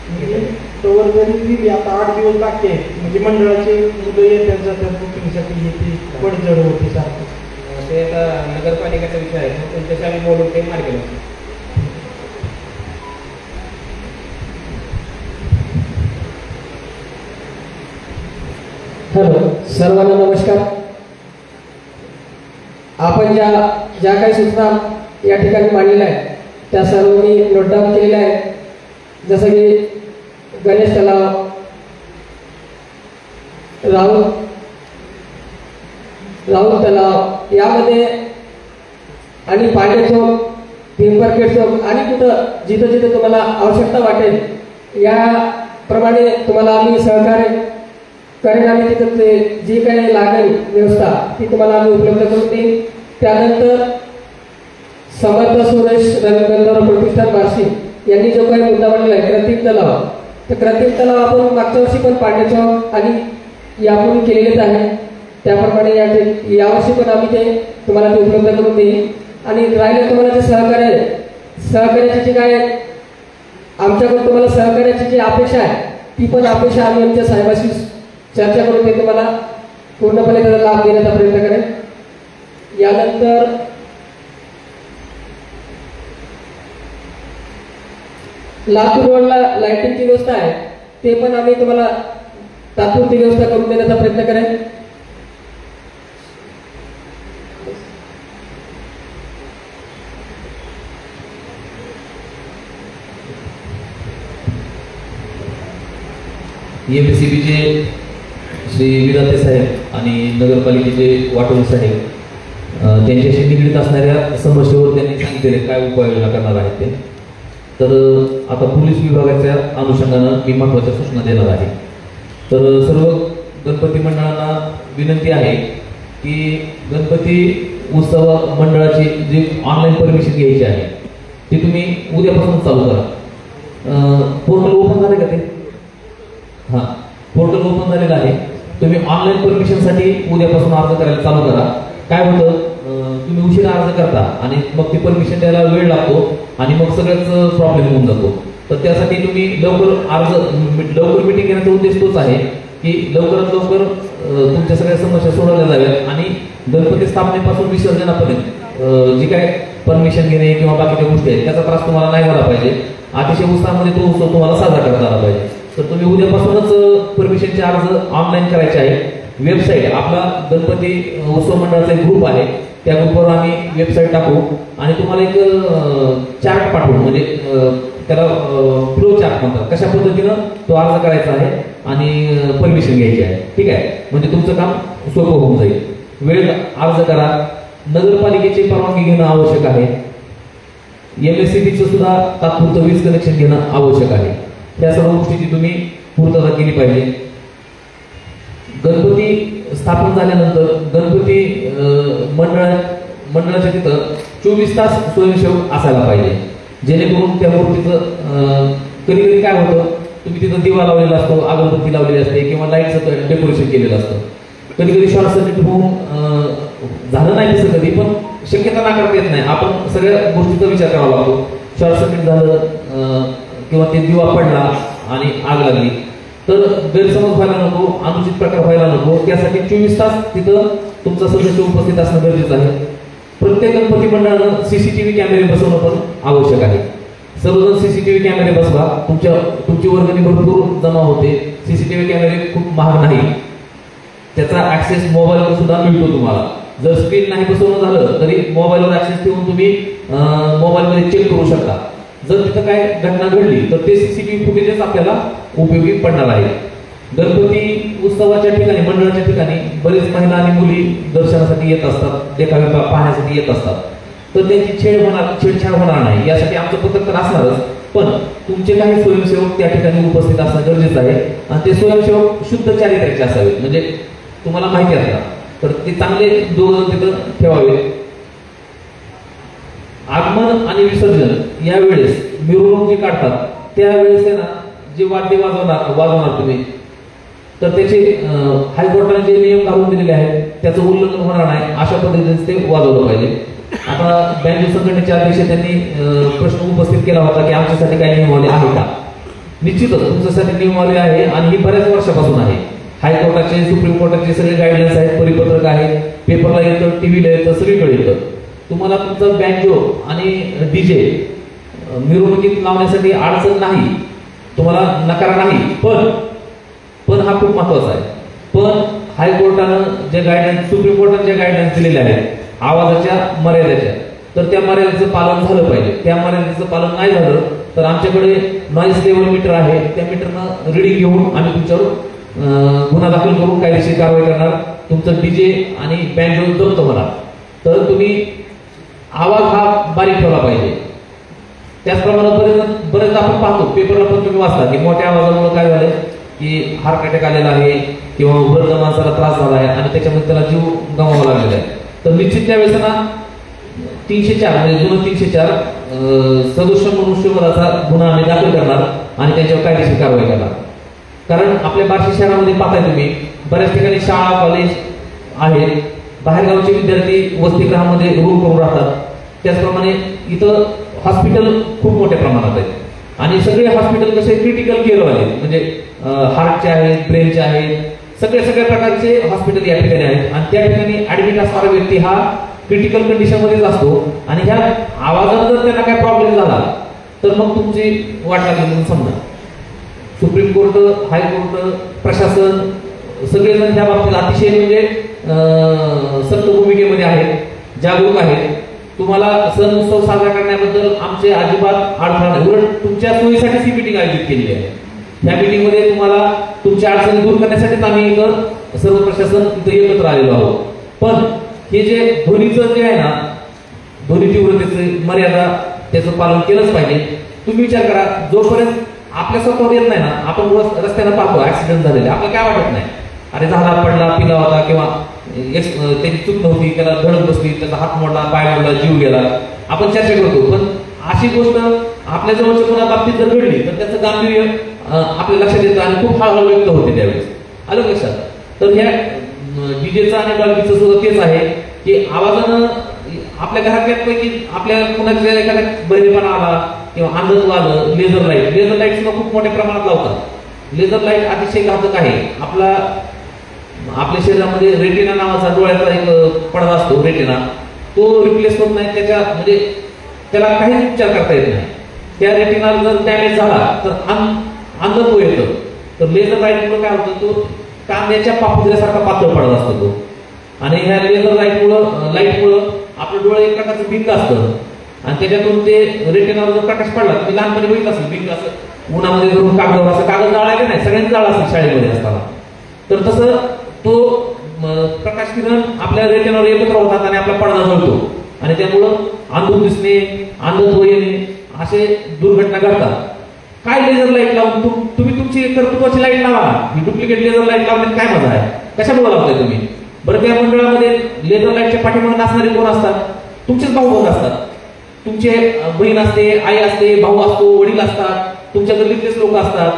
म्हणजे तोवर जरी दिली आता 8 दिवस बाकी आहेत म्हणजे मंडळाचे मुलं येतात जातात बुकिंगसाठी येते पडझड होते सारखं ते आता नगरपालिकेचा विषय आहे त्यांच्याशी आम्ही बोलून ते मार्ग लावतो. हॅलो. सर्वांना नमस्कार. आपण ज्या काही सूचना या ठिकाणी मांडलेल्या आहेत त्या सर्व मी नोट डाऊन केलेल्या आहेत. जसं की गणेश तलाव राऊत तलाव यामध्ये आणि पांडे चौक पिंपरखेड चौक आणि कुठं जिथं जिथं तुम्हाला आवश्यकता वाटेल याप्रमाणे तुम्हाला आम्ही सहकार्य करेन. आम्ही तिथं ते जी काही लागेल व्यवस्था ती तुम्हाला आम्ही उपलब्ध करून देईन. त्यानंतर समर्थ सुरेश रंगगंधर्व प्रतिष्ठान बार्शी यांनी जो काही मुद्दा मांडला आहे कृत्रिम तलाव तर कृत्रिम तलाव आपण मागच्या वर्षी पण पांडे चौक आणि यापूर्वी केलेलेच आहे त्याप्रमाणे यावर्षी पण आम्ही ते तुम्हाला ते उपलब्ध करून देईन. आणि राहिलं तुम्हाला जे सहकार्याची जी काय आमच्याकडून तुम्हाला सहकार्याची जी अपेक्षा आहे ती पण अपेक्षा आम्ही आमच्या साहेबाशी चर्चा करून ते तुम्हाला पूर्णपणे त्याचा लाभ देण्याचा प्रयत्न करेन. यानंतर लातूर रोडला लाईटिंगची व्यवस्था आहे ते पण आम्ही तुम्हाला तात्पुरती व्यवस्था करून देण्याचा प्रयत्न करेन. EMCBचे श्री विधाते साहेब आणि नगरपालिकेचे वाटोळे साहेब त्यांच्याशी निगडीत असणाऱ्या समस्येवर त्यांनी सांगितलेले काय उपाययोजना करणार आहेत ते. तर आता पोलीस विभागाच्या अनुषंगानं मी महत्त्वाच्या सूचना देणार आहे. तर सर्व गणपती मंडळांना विनंती आहे की गणपती उत्सव मंडळाची जी ऑनलाईन परमिशन घ्यायची आहे ती तुम्ही उद्यापासून चालू करा. पोर्टल ओपन झाले का ते? हां, पोर्टल ओपन झालेलं आहे. तुम्ही ऑनलाईन परमिशनसाठी उद्यापासून अर्ज करायला चालू करा. काय होतं, तुम्ही उशिरा अर्ज करता आणि मग ती परमिशन द्यायला वेळ लागतो आणि मग सगळ्याच प्रॉब्लेम होऊन जातो. तर त्यासाठी तुम्ही लवकर मिटिंग घेण्याचा उद्देश तोच आहे की लवकरात लवकर तुमच्या सगळ्या समस्या सोडवल्या जाव्यात आणि गणपती स्थापनेपासून विसर्जनापर्यंत जी काय परमिशन घेणे किंवा बाकीच्या गोष्टी आहेत त्याचा त्रास तुम्हाला नाही झाला पाहिजे. अतिशय उत्साहामध्ये तो उत्सव तुम्हाला साजरा करता आला पाहिजे. तर तुम्ही उद्यापासूनच परमिशनचे अर्ज ऑनलाईन करायचे आहे. वेबसाईट आपला गणपती उत्सव मंडळाचा एक ग्रुप आहे, त्या ग्रुपवर आम्ही वेबसाईट टाकू आणि तुम्हाला एक चार्ट पाठवू, म्हणजे त्याला फ्लो चार्ट म्हणतात, कशा पद्धतीनं तो अर्ज करायचा आहे आणि परमिशन घ्यायची आहे. ठीक आहे, म्हणजे तुमचं काम सोपं होऊन जाईल. वेळ अर्ज करा. नगरपालिकेची परवानगी घेणं आवश्यक आहे. MSCBचं सुद्धा तात्पुरतं वीज कनेक्शन घेणं आवश्यक आहे. या सर्व गोष्टीची तुम्ही पूर्तता केली पाहिजे. गणपती स्थापन झाल्यानंतर गणपती मंडळाच्या तिथं 24 तास स्वयंसेवक असायला पाहिजे, जेणेकरून त्या मूर्तीचं कधी कधी काय होतं, तुम्ही तिथं दिवा लावलेला असतो, अगरबत्ती लावलेली असते किंवा लाईटचं डेकोरेशन केलेलं असतं. कधी कधी शॉर्ट सर्किट होऊन झालं नाही तसं कधी, पण शक्यता नाकारता येत नाही. आपण सगळ्या गोष्टीचा विचार करावा लागतो. शॉर्ट सर्किट झालं किंवा ते दिवा पडला आणि आग लागली तर गैरसमज व्हायला नको, अनुचित प्रकार व्हायला नको. त्यासाठी 24 तास तिथं तुमचा सदस्य उपस्थित असणं गरजेचं आहे. प्रत्येक गणपती मंडळानं CCTV कॅमेरे बसवणं पण आवश्यक आहे. सर्वजण CCTV कॅमेरे बसवा. तुमची वर्गणी भरपूर जमा होते. CCTV कॅमेरे खूप महाग नाही, त्याचा ऍक्सेस मोबाईलवर सुद्धा मिळतो तुम्हाला. जर स्क्रीन नाही बसवणं झालं तरी मोबाईलवर ऍक्सेस ठेवून तुम्ही मोबाईलमध्ये चेक करू शकता. जर तिथं काय घटना घडली तर ते CCTV फुटेजेस आपल्याला उपयोगी पडणार आहे. गणपती उत्सवाच्या ठिकाणी, मंडळाच्या ठिकाणी बरेच महिला आणि मुली दर्शनासाठी येत असतात, देखावे पाहण्यासाठी येत असतात. तर त्यांची छेडछाड होणार नाही यासाठी आमचं पथक तर असणारच, पण तुमचे काही स्वयंसेवक त्या ठिकाणी उपस्थित असणं गरजेचं आहे. आणि ते स्वयंसेवक शुद्ध चारित्र्याचे असावेत, म्हणजे तुम्हाला माहिती असतात, तर ते चांगले दोघं तिथं ठेवावे. आगमन आणि विसर्जन यावेळेस मिरवणूक जी काढतात त्यावेळेस आहे ना, जे वाद्य वाजवणार तुम्ही, तर त्याचे हायकोर्टाने जे नियम घालून दिलेले आहेत त्याचं उल्लंघन होणार नाही अशा पद्धतीने ते वाजवलं पाहिजे. आता बँजो संघटनेचे अध्यक्ष त्यांनी प्रश्न उपस्थित केला होता की आमच्यासाठी काही नियमावली आहे का. निश्चितच तुमच्यासाठी नियमावली आहे आणि ही बऱ्याच वर्षापासून आहे. हायकोर्टाचे, सुप्रीम कोर्टाचे सगळे गाईडलाईन्स आहेत, परिपत्रक आहेत, पेपरला येतं, टीव्हीला येतं, सगळीकडे येतं. तुम्हाला तुमचं बँजो आणि DJ मिरवणुकीत लावण्यासाठी अडचण नाही, तुम्हाला नकार नाही, पण हा खूप महत्वाचा आहे. पण हायकोर्टानं जे गाईडलाईन्स, सुप्रीम कोर्टाने जे गाईडलाईन्स दिलेले आहेत आवाजाच्या मर्यादेच्या, तर त्या मर्यादेचं पालन झालं पाहिजे. त्या मर्यादेचं पालन नाही झालं तर आमच्याकडे नॉईज लेवल मीटर आहे, त्या मीटरनं रिडिंग घेऊन आम्ही तुमच्यावर गुन्हा दाखल करून कायदेशीर कारवाई करणार. तुमचं DJ आणि बँजो जमतं मला, तर तुम्ही आवाज हा बारीक ठेवला पाहिजे. त्याचप्रमाणे बरेच आपण पाहतो, पेपरला पण तुम्ही वाचता की मोठ्या आवाजामुळे काय झालंय की हार्ट अटॅक आलेला आहे किंवा वृद्ध माणसाला त्रास झाला आहे आणि त्याच्यामध्ये त्याला जीव गमावा लागलेला आहे. तर निश्चित त्यावेळेस ना 304 म्हणजे जुनं 304 सदोष मनुष्यवधाचा गुन्हा आम्ही दाखल करणार आणि त्यांच्यावर कायदेशीर कारवाई करणार. कारण आपल्या बार्शी शहरामध्ये पाहताय तुम्ही, बऱ्याच ठिकाणी शाळा, कॉलेज आहेत, बाहेरगावचे विद्यार्थी वसतिगृहामध्ये रूम करून राहतात. त्याचप्रमाणे इथं हॉस्पिटल खूप मोठ्या प्रमाणात आहेत आणि सगळे हॉस्पिटल कसे क्रिटिकल केअरवाले, म्हणजे हार्टचे आहेत, ब्रेनचे आहेत, सगळ्या प्रकारचे हॉस्पिटल या ठिकाणी आहेत. आणि त्या ठिकाणी ऍडमिट असणारा व्यक्ती हा क्रिटिकल कंडिशन मध्येच असतो आणि ह्या आवाजानं जर त्यांना काय प्रॉब्लेम झाला तर मग तुमची वाट लागली म्हणून समजा. सुप्रीम कोर्ट, हायकोर्ट, प्रशासन सगळेजण ह्या बाबतीत अतिशय म्हणजे सक्त भूमिकेमध्ये आहेत, जागरूक आहेत. तुम्हाला सण उत्सव साजरा करण्याबद्दल आमचे अजिबात अडथळा नाही, उलट तुमच्या सोयीसाठी ही मीटिंग आयोजित केलेली आहे. ह्या मीटिंगमध्ये तुम्हाला तुमच्या अडचणी दूर करण्यासाठीच आम्ही इथं सर्व प्रशासन इथं एकत्र आलेलो आहोत. पण हे जे ध्वनीचं जे आहे ना, ध्वनी तीव्रतेची मर्यादा त्याचं पालन केलंच पाहिजे. तुम्ही विचार करा, जोपर्यंत आपल्या स्वतःवर येत नाही ना, आपण रस्त्यानं पाहतो ऍक्सिडेंट झालेले, आपल्याला काय वाटत नाही, अरे झाला, पडला, पिला होता, किंवा त्याची चूक नव्हती, त्याला धडक बसली, त्याचा हात मोडला, पाय मोडला, जीव गेला, आपण चर्चा करतो. पण अशी गोष्ट आपल्या जवळच्या कोणा बाबतीत जर घडली तर त्याचं गांभीर्य आपल्या लक्षात येतं आणि खूप हळूहळू व्यक्त होते त्यावेळेस. आलं लक्षात? तर ह्या डीजेचं आणि डॉल्बीचं सुद्धा तेच आहे की आवाजानं आपल्या घरातल्यापैकी आपल्या कुणाच्या एखाद्या बहिरेपणा आला किंवा अंधत्व आलं, लेझर लाईट सुद्धा खूप मोठ्या प्रमाणात लावतात. लेझर लाईट अतिशय घातक आहे. आपल्या शरीरामध्ये रेटिना नावाचा डोळ्याचा एक पडदा असतो, रेटिना, तो रिप्लेस होत नाही, त्याच्या म्हणजे त्याला काहीच उपचार करता येत नाही. त्या रेटिना जर डॅमेज झाला तर अंधत्व येतं. तर लेझर लाईटमुळे काय होतं, तो कांद्याच्या पापुद्र्यासारखा पातळ पडदा असतो तो. आणि ह्या लेझर लाईटमुळं आपलं डोळे एक प्रकारचं भिंग असतं आणि त्याच्यातून ते रेटिनावर जर प्रकाश पडला, तुम्ही लहानपणी बघितलं असेल, भिंग असं उन्हामध्ये धरून कागदावर असं कागद जाळायला नाही, सगळ्यांनी जाळा असेल शाळेमध्ये असताना. तर तसं तो प्रकाश किरण आपल्या रेटिनावर एकत्र होतात आणि आपला पडदा जळतो आणि त्यामुळं अंधुक दिसणे, अंधत्व येणे असे दुर्घटना घडतात. काय लेझर लाईट लावून तुम्ही तुमची कर्तृत्वाची लाईट लावा, ही डुप्लिकेट लेझर लाईट लावण्यात काय मजा आहे? कशामुळे लावताय तुम्ही? बरं, त्या मंडळामध्ये लेझर लाईटच्या पाठीमागे नाचणारे कोण असतात? तुमचेच भाऊ बंद असतात, तुमचे बहीण असते, आई असते, भाऊ असतो, वडील असतात, तुमच्या गल्लीतलेच लोक असतात.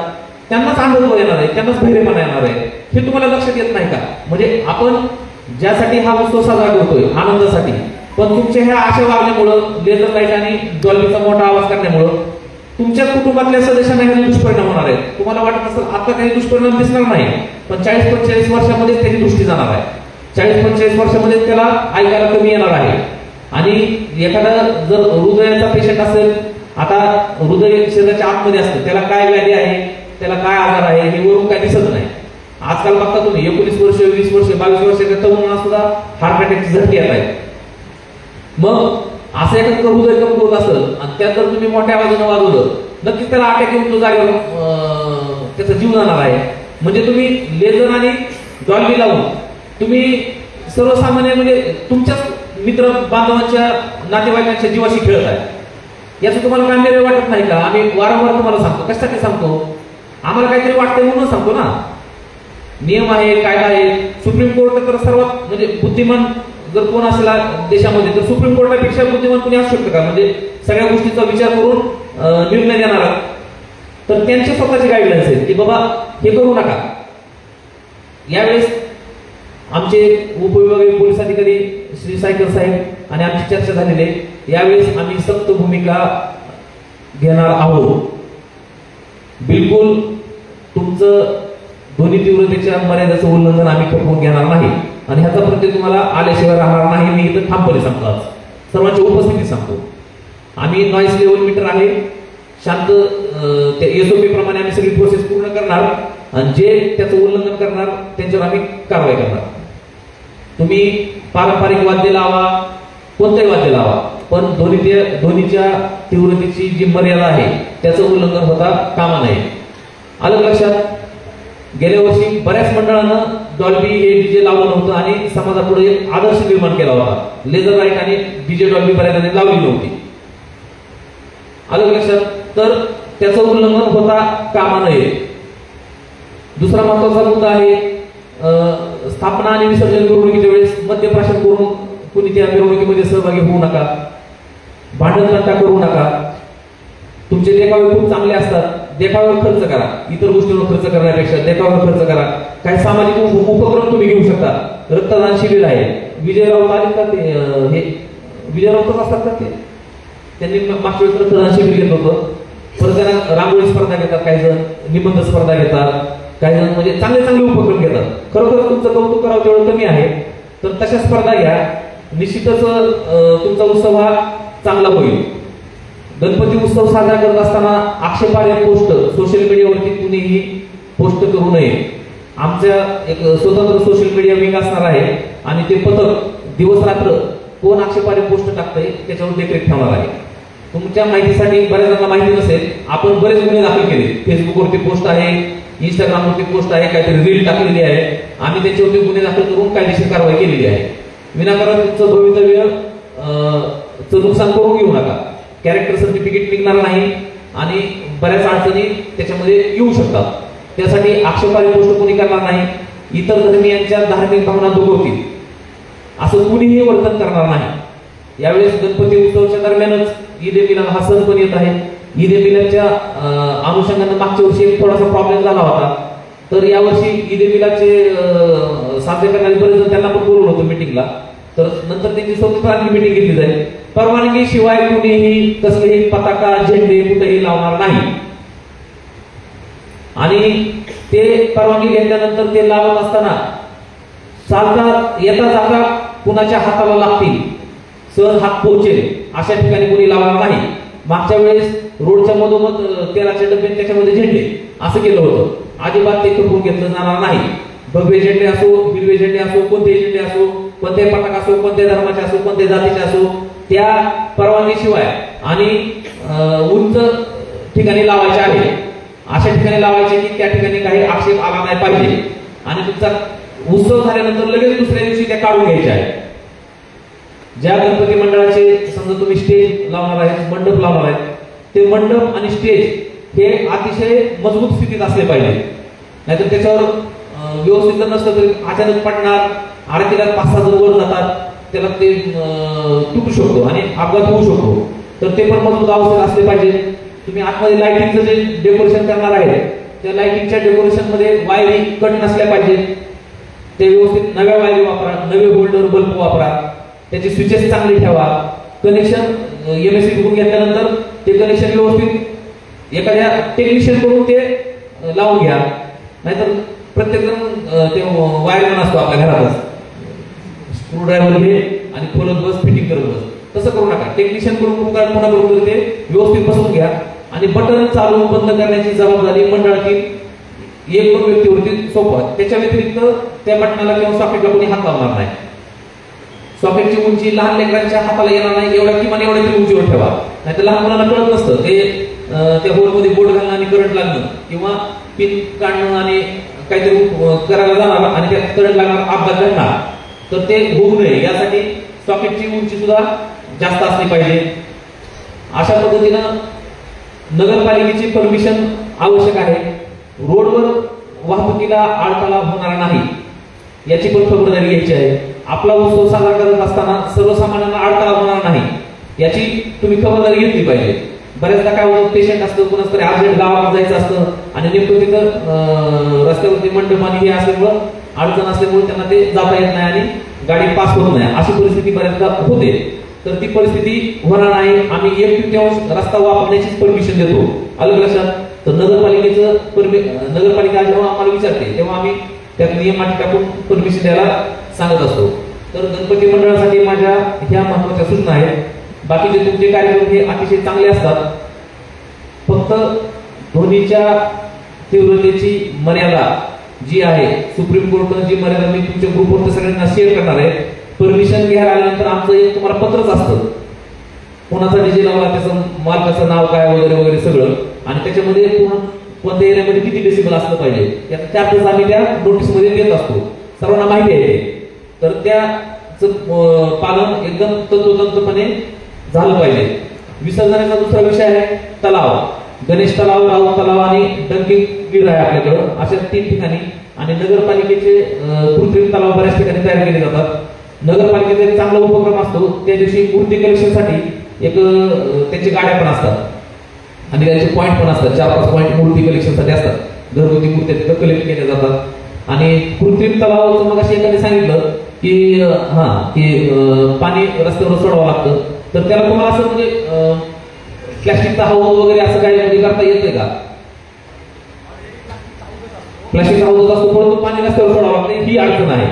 त्यांनाच अंधत्व येणार आहे, त्यांनाच बहिरेपणा येणार आहे. हे तुम्हाला लक्षात येत नाही का? म्हणजे आपण ज्यासाठी हा उत्सव साजरा करतोय, आनंदासाठी, पण तुमच्या ह्या अशा वागण्यामुळं, लेझर लाईट आणि डॉल्बीचा मोठा आवाज करण्यामुळं तुमच्याच कुटुंबातल्या सदस्यांना ह्याचे दुष्परिणाम होणार आहेत. तुम्हाला वाटत असेल आता काही दुष्परिणाम दिसणार नाही, पण 40-45 वर्षामध्ये त्याची दृष्टी जाणार आहे. 40-45 वर्षामध्ये त्याला ऐकायला कमी येणार आहे. आणि एखादा जर हृदयाचा पेशंट असेल, आता हृदय शरीराच्या आतमध्ये असतं, त्याला काय व्याधी आहे, त्याला काय आजार आहे, हे वरून काय दिसत नाही. आजकाल बघता तुम्ही 19 वर्ष, 20 वर्ष, 22 वर्षाच्या तरुणांना सुद्धा हार्ट अटॅकची झटके येत आहेत. मग असं एखादं हृदय कमकुवत असेल आणि त्यात जर तुम्ही मोठ्या आवाजानं वाजवलं, नक्कीच त्याला अटॅक येऊन तो जागेवर त्याचा जीव जाणार आहे. म्हणजे तुम्ही लेझर आणि डॉल्बी लावून तुम्ही सर्वसामान्य म्हणजे तुमच्याच मित्र बांधवांच्या, नातेवाईकांच्या जीवाशी खेळत आहे. याचं तुम्हाला गांभीर्य वाटत नाही का? आम्ही वारंवार तुम्हाला सांगतो. कशासाठी सांगतो? आम्हाला काहीतरी वाटतंय म्हणून सांगतो ना. नियम आहे, कायदा आहे. सुप्रीम कोर्ट तर सर्वात म्हणजे बुद्धिमान जर कोण असेल देशामध्ये, तर सुप्रीम कोर्टापेक्षा बुद्धिमान कोणी असू शकतं का? म्हणजे सगळ्या गोष्टीचा विचार करून निर्णय देणारा. तर त्यांची स्वतःची गाईडलाईन्स आहे की बाबा हे करू नका. यावेळेस आमचे उपविभागीय पोलीस अधिकारी श्री सायकर साहेब आणि आमची चर्चा झालेली आहे. यावेळेस आम्ही सक्त भूमिका घेणार आहोत. बिलकुल तुमचं ध्वनी तीव्रतेच्या मर्यादेचं उल्लंघन आम्ही करून घेणार नाही आणि ह्याचा प्रत्यय तुम्हाला आल्याशिवाय राहणार नाही. मी इथं ठामपणे सांगतो, आज सर्वांच्या उपस्थितीत सांगतो. आम्ही नॉईस लेवल मीटर आहे, शांत एसओपी प्रमाणे आम्ही सगळी प्रोसेस पूर्ण करणार आणि जे त्याचं उल्लंघन करणार त्यांच्यावर आम्ही कारवाई करणार. तुम्ही पारंपरिक वाद्य लावा, कोणतंही वाद्य लावा, पण ध्वनीच्या तीव्रतेची जी मर्यादा आहे त्याचं उल्लंघन होता कामा नये. आलं लक्षात? गेल्या वर्षी बऱ्याच मंडळानं डॉल्बी हे डीजे लावलं नव्हतं आणि समाजापुढे एक आदर्श निर्माण केला होता. लेझर लाईट आणि डीजे डॉल्बी बऱ्याच लावली नव्हती. आलं लक्षात? तर त्याचं उल्लंघन होता कामा नये. दुसरा महत्वाचा मुद्दा आहे, स्थापना आणि विसर्जन मिरवणुकीच्या वेळेस मद्यप्राशन करून कुणी त्या मिरवणुकीमध्ये सहभागी होऊ नका. भांडणतंटा करू नका. तुमचे देखावे खूप चांगले असतात, देखाव्यावर खर्च करा. इतर गोष्टींवर खर्च करण्यापेक्षा देखाव्यावर खर्च करा. काही सामाजिक उपक्रम तुम्ही घेऊ शकता. रक्तदान शिबिर आहे. विजय राऊत आले का? ते हे विजय राऊतच असतात का? ते त्यांनी मागच्या वेळेस रक्तदान शिबिर घेतलं होतं. परत त्यांना रांगोळी स्पर्धा घेतात, काही जण निबंध स्पर्धा घेतात, काही जण म्हणजे चांगले चांगले उपक्रम घेतात. खरोखर तुमचं कौतुक करावं तेवढं कमी आहे. तर तशा स्पर्धा घ्या. निश्चितच तुमचा उत्सव हा चांगला होईल. गणपती उत्सव साजरा करत असताना आक्षेपार्ह पोस्ट सोशल मीडियावरती कुणीही पोस्ट करू नये. आमच्या एक स्वतंत्र सोशल मीडिया विंग असणार आहे आणि ते पथक दिवस रात्र कोण आक्षेपार्ह पोस्ट टाकतंय त्याच्यावर देखरेख ठेवणार आहे. तुमच्या माहितीसाठी बऱ्याच जणांना माहिती नसेल, आपण बरेच गुन्हे दाखल केले. फेसबुकवरती पोस्ट आहे, इंस्टाग्रामवरती पोस्ट आहे, काहीतरी रील टाकलेली आहे. आम्ही त्याच्यावरती गुन्हे दाखल करून कायदेशीर कारवाई केलेली आहे. विनाकारण तुमचं भवितव्य नुकसान करून घेऊ नका. कॅरेक्टर सर्टिफिकेट निघणार नाही आणि बऱ्याच अडचणी त्याच्यामध्ये येऊ शकतात. त्यासाठी आक्षेपार्ह गोष्ट कोणी करणार नाही. इतर धर्मियांच्या धार्मिक भावना दुखवतील असं कुणीही वर्तन करणार नाही. यावेळेस गणपती उत्सवाच्या दरम्यानच ईद ए मिलाद हा सण पण येत आहे. ईद ए मिलादच्या अनुषंगाने मागच्या वर्षी एक थोडासा प्रॉब्लेम झाला होता. तर यावर्षी ईद ए मिलादचे साजरे करणारे बरेच जण त्यांना पण बोलवलं होतं मिटिंगला. तर नंतर त्यांची स्वतंत्र मिटिंग घेतली जाईल. परवानगी शिवाय कुणीही कसलेही पताका झेंडे कुठेही लावणार नाही. आणि ते परवानगी घेतल्यानंतर ते लावत असताना चालता येता जाता कुणाच्या हाताला लागतील, सहज हात पोहोचेल अशा ठिकाणी कोणी लावणार नाही. मागच्या वेळेस रोडच्या मधोमध तेलाचे डबे त्याच्यामध्ये झेंडे असं केलं होतं. अजिबात ते खपवून घेतलं जाणार नाही. भगवे झेंडे असो, हिरवे झेंडे असो, कोणतेही झेंडे असो, कोणते पताका असो, कोणत्या धर्माचे असो, कोणत्या जातीचे असो, त्या परवानगीशिवाय आणि उंच ठिकाणी लावायचे आहे. अशा ठिकाणी लावायचे की त्या ठिकाणी काही आक्षेप आला नाही पाहिजे. आणि तुमचा उत्सव झाल्यानंतर लगेच दुसऱ्या दिवशी त्या काढून घ्यायच्या आहेत. ज्या गणपती मंडळाचे समजा तुम्ही स्टेज लावणार आहे, मंडप लावणार आहे, ते मंडप आणि स्टेज हे अतिशय मजबूत स्थितीत असले पाहिजे. नाहीतर त्याच्यावर व्यवस्थित जर नसलं तरी अचानक पडणार, आरतीला 5-6 जण वर जातात, त्याला ते तुटू शकतो आणि अपघात होऊ शकतो. तर ते पण मजबूत अवस्थेत असले पाहिजे. तुम्ही आतमध्ये लाइटिंगचं जे डेकोरेशन करणार आहे त्या लाइटिंगच्या डेकोरेशन मध्ये वायरी कट नसल्या पाहिजे. ते व्यवस्थित नव्या वायरी वापरा, नवे होल्डर बल्ब वापरा, त्याचे स्विचेस चांगले ठेवा. कनेक्शन MSC बघून घेतल्यानंतर ते कनेक्शन व्यवस्थित एखाद्या टेक्निशियन कडून ते लावून घ्या. नाहीतर प्रत्येक जण ते वायरमॅन असतो आपल्या घरातच, स्क्रूड्रायव्हर घे आणि खोलत बस, फिटिंग करत बस. तसं करू नका. टेक्निशियन कडून पुन्हा बरोबर ते व्यवस्थित बसवून घ्या. आणि बटन चालू बंद करण्याची जबाबदारी मंडळातील 1-2 व्यक्तीवरती सोपवा. त्याच्या व्यतिरिक्त त्या बटनाला किंवा सॉकेटला कोणी हात लावणार नाही. सॉकेटची उंची लहान लेकरांच्या हाताला येणार नाही किमान एवढ्या तरी उंचीवर ठेवा. नाहीतर लहान मुलांना कळत नसतं ते त्या होलमध्ये बोट घालणं आणि करंट लागणं किंवा पिन काढणं आणि काहीतरी करायला जाणार आणि त्यात करंट लागणार, अपघात घडणार. तर ते होऊ नये यासाठी सॉकेटची उंची सुद्धा जास्त असली पाहिजे. अशा पद्धतीनं नगरपालिकेची परमिशन आवश्यक आहे. रोडवर वाहतुकीला अडथळा होणार नाही याची पण खबरदारी घ्यायची आहे. आपला उत्सव साजरा करत असताना सर्वसामान्यांना अडथळा होणार नाही याची तुम्ही खबरदारी घेतली पाहिजे. बऱ्याचदा काय होतं, पेशंट असतं, कुणाच तरी अर्जंट गावाला जायचं असतं आणि नेमकं तिथं रस्त्यावरती मंडप आणि हे असल्यामुळं अडचण असल्यामुळे त्यांना ते जाता येत नाही आणि गाडी पास होत नाही. अशी परिस्थिती बऱ्याचदा होते. तर ती परिस्थिती होणार नाही. आम्ही 1/3 रस्ता वापरण्याची परमिशन देतो. अलग लक्षात. तर नगरपालिका जेव्हा आम्हाला विचारते तेव्हा आम्ही त्यात नियम अटी टाकून परमिशन द्यायला सांगत असतो. तर गणपती मंडळासाठी माझ्या ह्या महत्वाच्या सूचना आहेत. बाकीचे तुमचे कार्यक्रम हे अतिशय चांगले असतात. फक्त ध्वनीच्या तीव्रतेची मर्यादा जी आहे, सुप्रीम कोर्टनं जी मर्यादा मी तुमच्या ग्रुपवर सगळ्यांना शेअर करणार आहे. परमिशन घ्यायला आल्यानंतर आमचं एक तुम्हाला पत्रच असतं, कोणाचा डीजे लावला, त्याचं मालकाचं नाव काय वगैरे वगैरे सगळं, आणि त्याच्यामध्ये कोणत्या एरियामध्ये किती डेसिबल असलं पाहिजे त्यातच आम्ही त्या नोटीसमध्ये देत असतो. सर्वांना माहिती आहे. तर त्याचं पालन एकदम तंतोतंतपणे झालं पाहिजे. विसर्जनाचा दुसरा विषय आहे तलाव. गणेश तलाव, राऊत तलाव आणि डंकिंग वीर आहे आपल्याकडं, अशा 3 ठिकाणी. आणि नगरपालिकेचे कृत्रिम तलाव बऱ्याच ठिकाणी तयार केले जातात. नगरपालिकेचा एक चांगला उपक्रम असतो, त्या दिवशी मूर्ती कलेक्शनसाठी एक त्यांची गाड्या पण असतात आणि त्यांचे पॉईंट पण असतात. 4-5 पॉईंट मूर्ती कलेक्शनसाठी असतात. घरगुती मूर्त्या तिथं कलेक्ट केल्या जातात. आणि कृत्रिम तलावाचं मग अशी एकाने सांगितलं की पाणी रस्त्यावर सोडावं लागतं. तर त्याला तुम्हाला असं म्हणजे प्लॅस्टिकचा हौद वगैरे असं काही म्हणजे करता येतंय का? प्लॅस्टिकचा हौद असतो, परंतु पाणी रस्त्यावर सोडावं लागतं, ही अडचण आहे.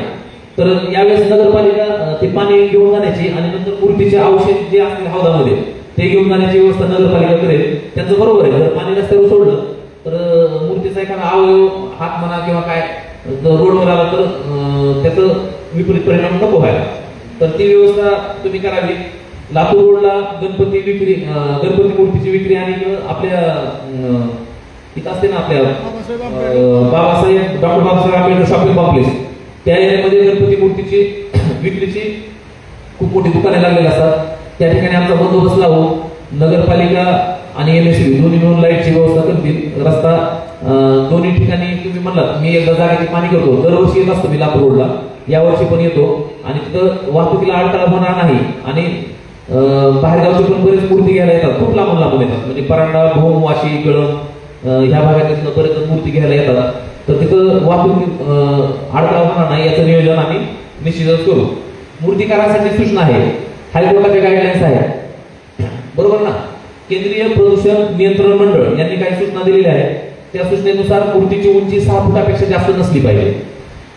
तर यावेळेस नगरपालिका ते पाणी घेऊन जाण्याची आणि नंतर मूर्तीचे अवशेष जे असतील हौदामध्ये ते घेऊन जाण्याची व्यवस्था नगरपालिका करेल. त्यांचं बरोबर आहे. जर पाणी रस्त्यावर सोडलं तर मूर्तीचा एखादा अवयव, हात म्हणा किंवा काय रोडवर आला तर त्याचं विपरीत परिणाम नको व्हायला. तर ती व्यवस्था तुम्ही करावी. लातूर रोडला गणपती मूर्तीची विक्री आणि आपल्या इथं असते ना आपल्या doctor Babasaheb Ambedkar shopping complex, त्या एरियामध्ये गणपती मूर्तीची विक्रीची खूप मोठी दुकाने लागलेली असतात. त्या ठिकाणी आमचा बंदोबस्त लावू. नगरपालिका आणि MSCB दोन्ही मिळून लाईटची व्यवस्था करतील. रस्ता दोन्ही ठिकाणी तुम्ही म्हणलात, मी एकदा जागेची पाणी करतो, दरवर्षी येत असतो मी लातूर रोडला, यावर्षी पण येतो आणि तिथं वाहतुकीला अडथळा होणार नाही. आणि बाहेरगावचे पण बरेच मूर्ती घ्यायला येतात, खूप लांबून येतात, म्हणजे परांडा, भोम, वाशी, कळम ह्या भागातून बरेच मूर्ती घ्यायला येतात. तर तिथं वाहतूक अडथळा होणार नाही याचं नियोजन आम्ही निश्चितच करू. मूर्तिकारांसाठी सूचना आहे, हायकोर्टाच्या गाईडलाईन्स आहेत, बरोबर ना. केंद्रीय प्रदूषण नियंत्रण मंडळ यांनी काही सूचना दिलेल्या आहेत. त्या सूचनेनुसार मूर्तीची उंची 6 फुटापेक्षा जास्त नसली पाहिजे.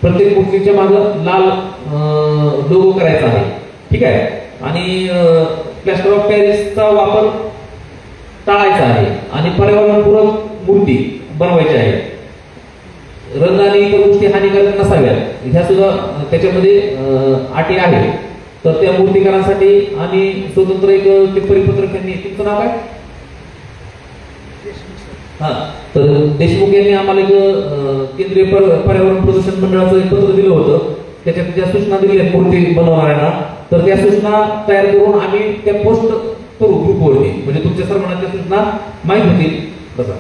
प्रत्येक मूर्तीच्या मागं लाल लोगो करायचा आहे, ठीक आहे. आणि प्लॅस्टर ऑफ पॅरिसचा वापर टाळायचा आहे आणि पर्यावरणपूरक मूर्ती बनवायची आहे. रंग आणि इतर गोष्टी हानिकारक नसाव्यात, ह्या सुद्धा त्याच्यामध्ये अटी आहेत. तर त्या मूर्तिकारांसाठी आम्ही स्वतंत्र एक ते परिपत्रक यांनी, तुमचं नाव काय? हा, तर देशमुख यांनी आम्हाला एक केंद्रीय पर्यावरण प्रदूषण मंडळाचं एक पत्र दिलं होतं. त्याच्यात ज्या सूचना दिल्या आहेत मूर्ती बनवणाऱ्यांना, तर त्या सूचना तयार करून आम्ही त्या पोस्ट करू ग्रुपवरती, म्हणजे तुमच्या सर्वांना त्या सूचना माहीत होतील बघा.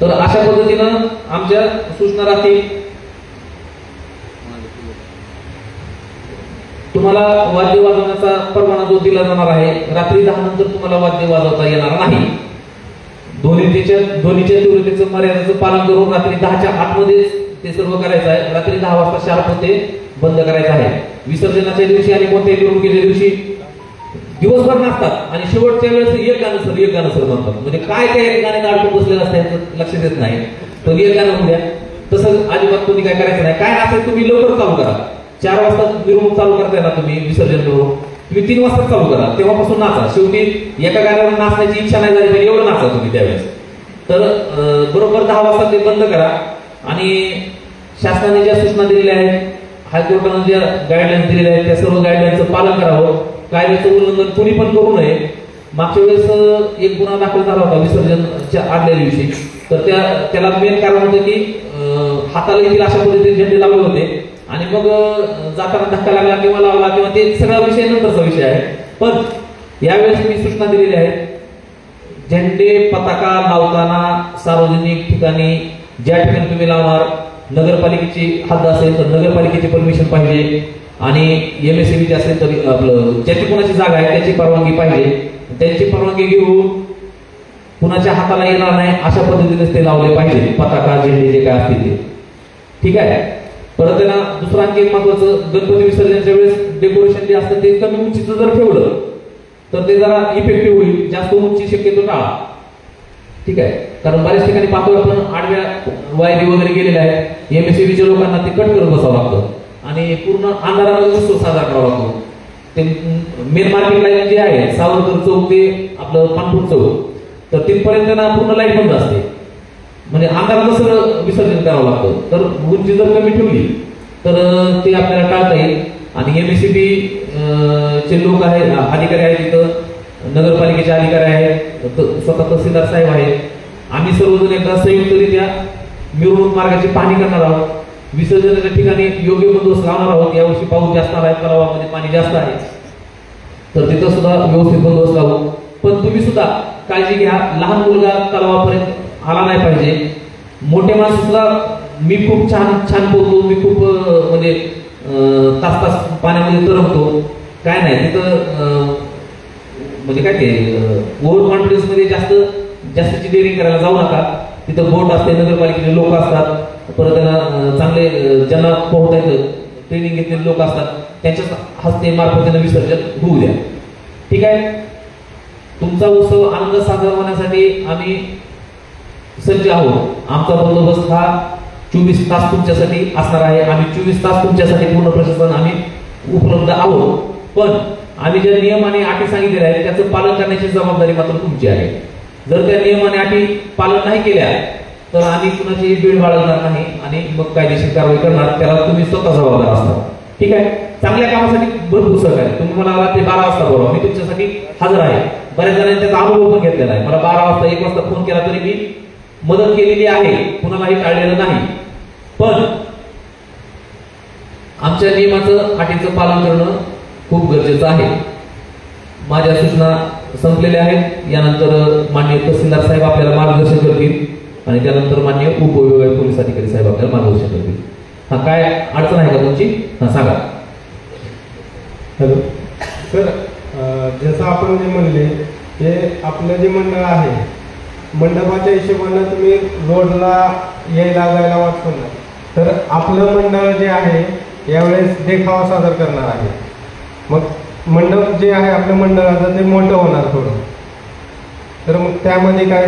तर अशा पद्धतीनं आमच्या सूचना राहतील. तुम्हाला वाद्य वाजवण्याचा परवाना जो दिला जाणार आहे, रात्री 10 नंतर तुम्हाला वाद्य वाजवता येणार नाही. ध्वनीच्या तीव्रतेचं मर्यादेचं पालन करून रात्री 10च्या आतमध्ये ते सर्व करायचं आहे. रात्री 10 वाजता शार्प ते बंद करायचं आहे. विसर्जनाच्या दिवशी आणि कोणत्याही मिरवणुकीच्या दिवशी दिवसभर नसतात आणि शेवटच्या वेळेस एक गाणं सर म्हणतात. म्हणजे काय एक गाण्यात अडकून बसलेलं असतं यांचं लक्ष देत नाही. तर एक गाणं होऊ द्या, तसं अजिबात तुम्ही काय करायचं नाही. काय असेल तुम्ही लवकर चालू करा. 4 वाजता मिरवणूक चालू करताय ना तुम्ही विसर्जन करून, तुम्ही 3 वाजता चालू करा, तेव्हापासून नाचा. शेवटी एका गाण्यावर नाचण्याची इच्छा नाही झाली पाहिजे एवढं नाचा तुम्ही त्यावेळेस. तर बरोबर 10 वाजता ते बंद करा. आणि शासनाने ज्या सूचना दिलेल्या आहेत, हायकोर्टाने ज्या गाईडलाईन्स दिलेल्या आहेत, त्या सर्व गाईडलाईन्सचं पालन करावं. कायद्याचं उल्लंघन कुणी पण करू नये. मागच्या वेळेस एक गुन्हा दाखल झाला होता विसर्जनच्या आदल्या दिवशी. तर त्याला मेन कारण होतं की हाताला येतील अशा पद्धतीने झेंडे लावले होते आणि मग जाताना धक्का लागला किंवा लावला किंवा ते सगळा विषय नंतरचा विषय आहे. पण यावेळेस मी सूचना दिलेल्या आहेत, झेंडे पताका लावताना सार्वजनिक ठिकाणी ज्या ठिकाणी तुम्ही लावणार, नगरपालिकेची हद्द असेल तर नगरपालिकेची परमिशन पाहिजे आणि MSCB असेल तर आपलं ज्याची कोणाची जागा आहे त्याची परवानगी पाहिजे. त्यांची परवानगी घेऊन कुणाच्या हाताला येणार नाही अशा पद्धतीने ते लावले पाहिजे, पताका झेंडे जे काय असतील ते, ठीक आहे. परत आहे ना, दुसरं आणखी एक महत्वाचं, गणपती विसर्जनाच्या वेळेस डेकोरेशन जे असतं ते कमी उंचीचं जर ठेवलं तर ते जरा इफेक्टिव्ह होईल. जास्त उंची शक्यतो टाळा, ठीक आहे. कारण बऱ्याच ठिकाणी पाहतोय आपण आडव्या वायरी वगैरे गेलेल्या आहेत. MSCBच्या लोकांना ते कट करत बसावं लागतं आणि पूर्ण अंधारामध्ये उत्सव साजरा करावा लागतो. ते मेन मार्केट लाईन जे आहे सावरकर चौक ते आपलं पानपूर चौक, तर तिथपर्यंत ना पूर्ण लाईट बंद असते, म्हणजे अंधारात सगळं विसर्जन करावं लागतं. तर उंची जर कमी ठेवली तर ते आपल्याला टाळता येईल. आणि MSCB चे लोक आहेत, अधिकारी आहेत, तिथं नगरपालिकेचे अधिकारी आहेत, स्वतः तहसीलदार साहेब आहेत. आम्ही सर्वजण एकदा संयुक्तरित्या मिरवणूक मार्गाची पाहणी करणार आहोत. विसर्जनाच्या ठिकाणी योग्य बंदोबस्त लावणार आहोत. यावर्षी पाऊस जास्त आहे, तलावामध्ये पाणी जास्त आहे, तर तिथं सुद्धा व्यवस्थित बंदोबस्त लावू. पण तुम्ही सुद्धा काळजी घ्या, लहान मुलगा तलावापर्यंत आला नाही पाहिजे. मोठे माणूस सुद्धा, मी खूप छान पोहतो, मी खूप म्हणजे तास पाण्यामध्ये तरंगतो, काय नाही तिथं म्हणजे काय ते ओव्हर कॉन्फिडन्स मध्ये जास्तीची डेअरिंग करायला जाऊ नका. तिथं बोट असते, नगरपालिकेचे लोक असतात, परत त्यांना चांगले ज्यांना पोहता येतं ट्रेनिंग घेतलेले लोक असतात, त्यांच्या हस्ते मार्फत त्यांना विसर्जन होऊ द्या, ठीक आहे. तुमचा उत्सव आनंद साजरा होण्यासाठी आम्ही सज्ज आहोत. आमचा बंदोबस्त हा 24 तास तुमच्यासाठी असणार आहे. आम्ही 24 तास तुमच्यासाठी पूर्ण प्रशासन आम्ही उपलब्ध आहोत. पण आम्ही जे नियम आणि अटी सांगितलेल्या आहेत त्याचं पालन करण्याची जबाबदारी मात्र तुमची आहे. जर त्या नियम आणि अटी पालन नाही केल्या तर आम्ही कुणाची बीड बाळगणार नाही आणि मग कायदेशीर कारवाई करणार. त्याला तुम्ही स्वतः जबाबदार असता, ठीक आहे. चांगल्या कामासाठी भरपूर सहकार्य. तुम्ही मला रात्री 12 वाजता बोलवा, मी तुमच्यासाठी हजर आहे. बऱ्याच जणांनी त्याचा अनुभव पण घेतलेला आहे. मला 12 वाजता 1 वाजता फोन केला तरी मी मदत केलेली आहे, कुणालाही टाळलेलं नाही. पण आमच्या नियमाचं अटीचं पालन करणं खूप गरजेचं आहे. माझ्या सूचना संपलेल्या आहेत. यानंतर माननीय तहसीलदार साहेब आपल्याला मार्गदर्शन करतील आणि त्यानंतर माननीय उपविभागीय पोलीस अधिकारी साहेब आपल्याला मार्गदर्शन करतील. हा, काय अडचण आहे का तुमची? हा, सांगा. हॅलो सर, जसं आपण जे म्हणले ते आपलं जे मंडळ आहे, मंडपाच्या हिशोबानं तुम्ही रोडला यायला जायला वाटतो ना, तर आपलं मंडळ जे आहे यावेळेस देखावा सादर करणार आहे. मग मंडप जे आहे आपल्या मंडळाचं ते मोठं होणार थोडं, तर मग त्यामध्ये काय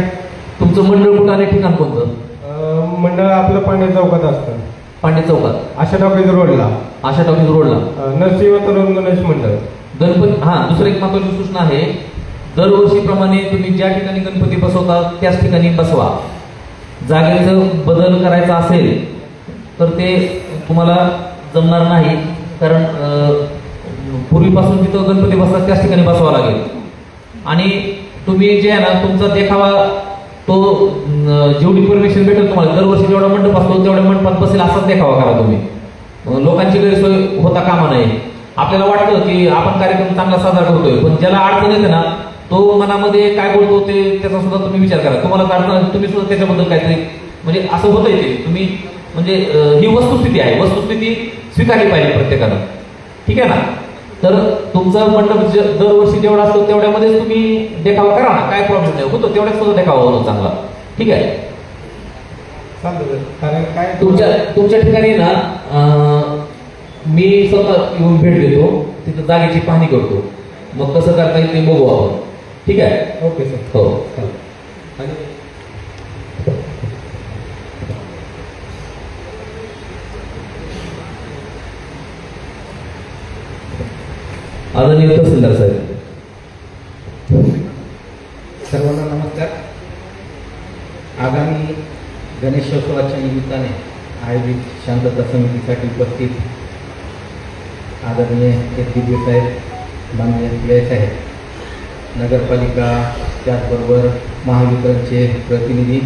तुमचं मंडळ कुठं आणि ठिकाण कोणतं? मंडळ आपलं पांडे चौकात असतं. पांडे चौकात, आशा टॉकीज रोडला. आशा टॉकीज रोडला नरसिंह तरुण गणेश मंडळ गणपती. हा, दुसरी एक महत्वाची सूचना आहे. दरवर्षीप्रमाणे तुम्ही ज्या ठिकाणी गणपती बसवता त्याच ठिकाणी बसवा. जागेचं बदल करायचा असेल तर ते तुम्हाला जमणार नाही, कारण पूर्वीपासून जिथं गणपती बसतात त्याच ठिकाणी बसवा लागेल. आणि तुम्ही जे आहे ना, तुमचा देखावा तो जेवढी परमिशन भेटेल तुम्हाला, दरवर्षी जेवढा मंडप असतो तेवढ्या मंडपात बसेल असाच देखावा करा तुम्ही. लोकांची गैरसोय होता कामा नये. आपल्याला वाटतं की आपण कार्यक्रम चांगला साजरा करतोय, पण ज्याला अडचण येते ना तो मनामध्ये काय बोलतो ते त्याचा सुद्धा तुम्ही विचार करा. तुम्हाला अडचण, तुम्ही सुद्धा त्याच्याबद्दल काहीतरी म्हणजे असं होतंय ते तुम्ही म्हणजे ही वस्तुस्थिती आहे, वस्तुस्थिती स्वीकारली पाहिजे प्रत्येकानं. ठीक आहे ना? तर तुमचा मंडप दरवर्षी जेवढा असतो तेवढ्यामध्येच तुम्ही देखावा करा ना, काय प्रॉब्लेम नाही. होतो तेवढ्याच सुद्धा देखावा होतो चांगला. ठीक आहे? कारण काय तुमच्या ठिकाणी ना मी स्वतः येऊन भेट देतो, तिथं जागेची पाहणी करतो, मग कसं करता येईल ते बघू आपण. ठीक आहे? Okay sir. हो. आदरणीय तहसीलदार साहेब. सर्वांना नमस्कार. आगामी गणेशोत्सवाच्या निमित्ताने आयोजित शांतता समितीसाठी उपस्थित आदरणीय एसडीपीओ साहेब, माननीय PI साहेब, नगरपालिका, त्याचबरोबर महावितरणचे प्रतिनिधी,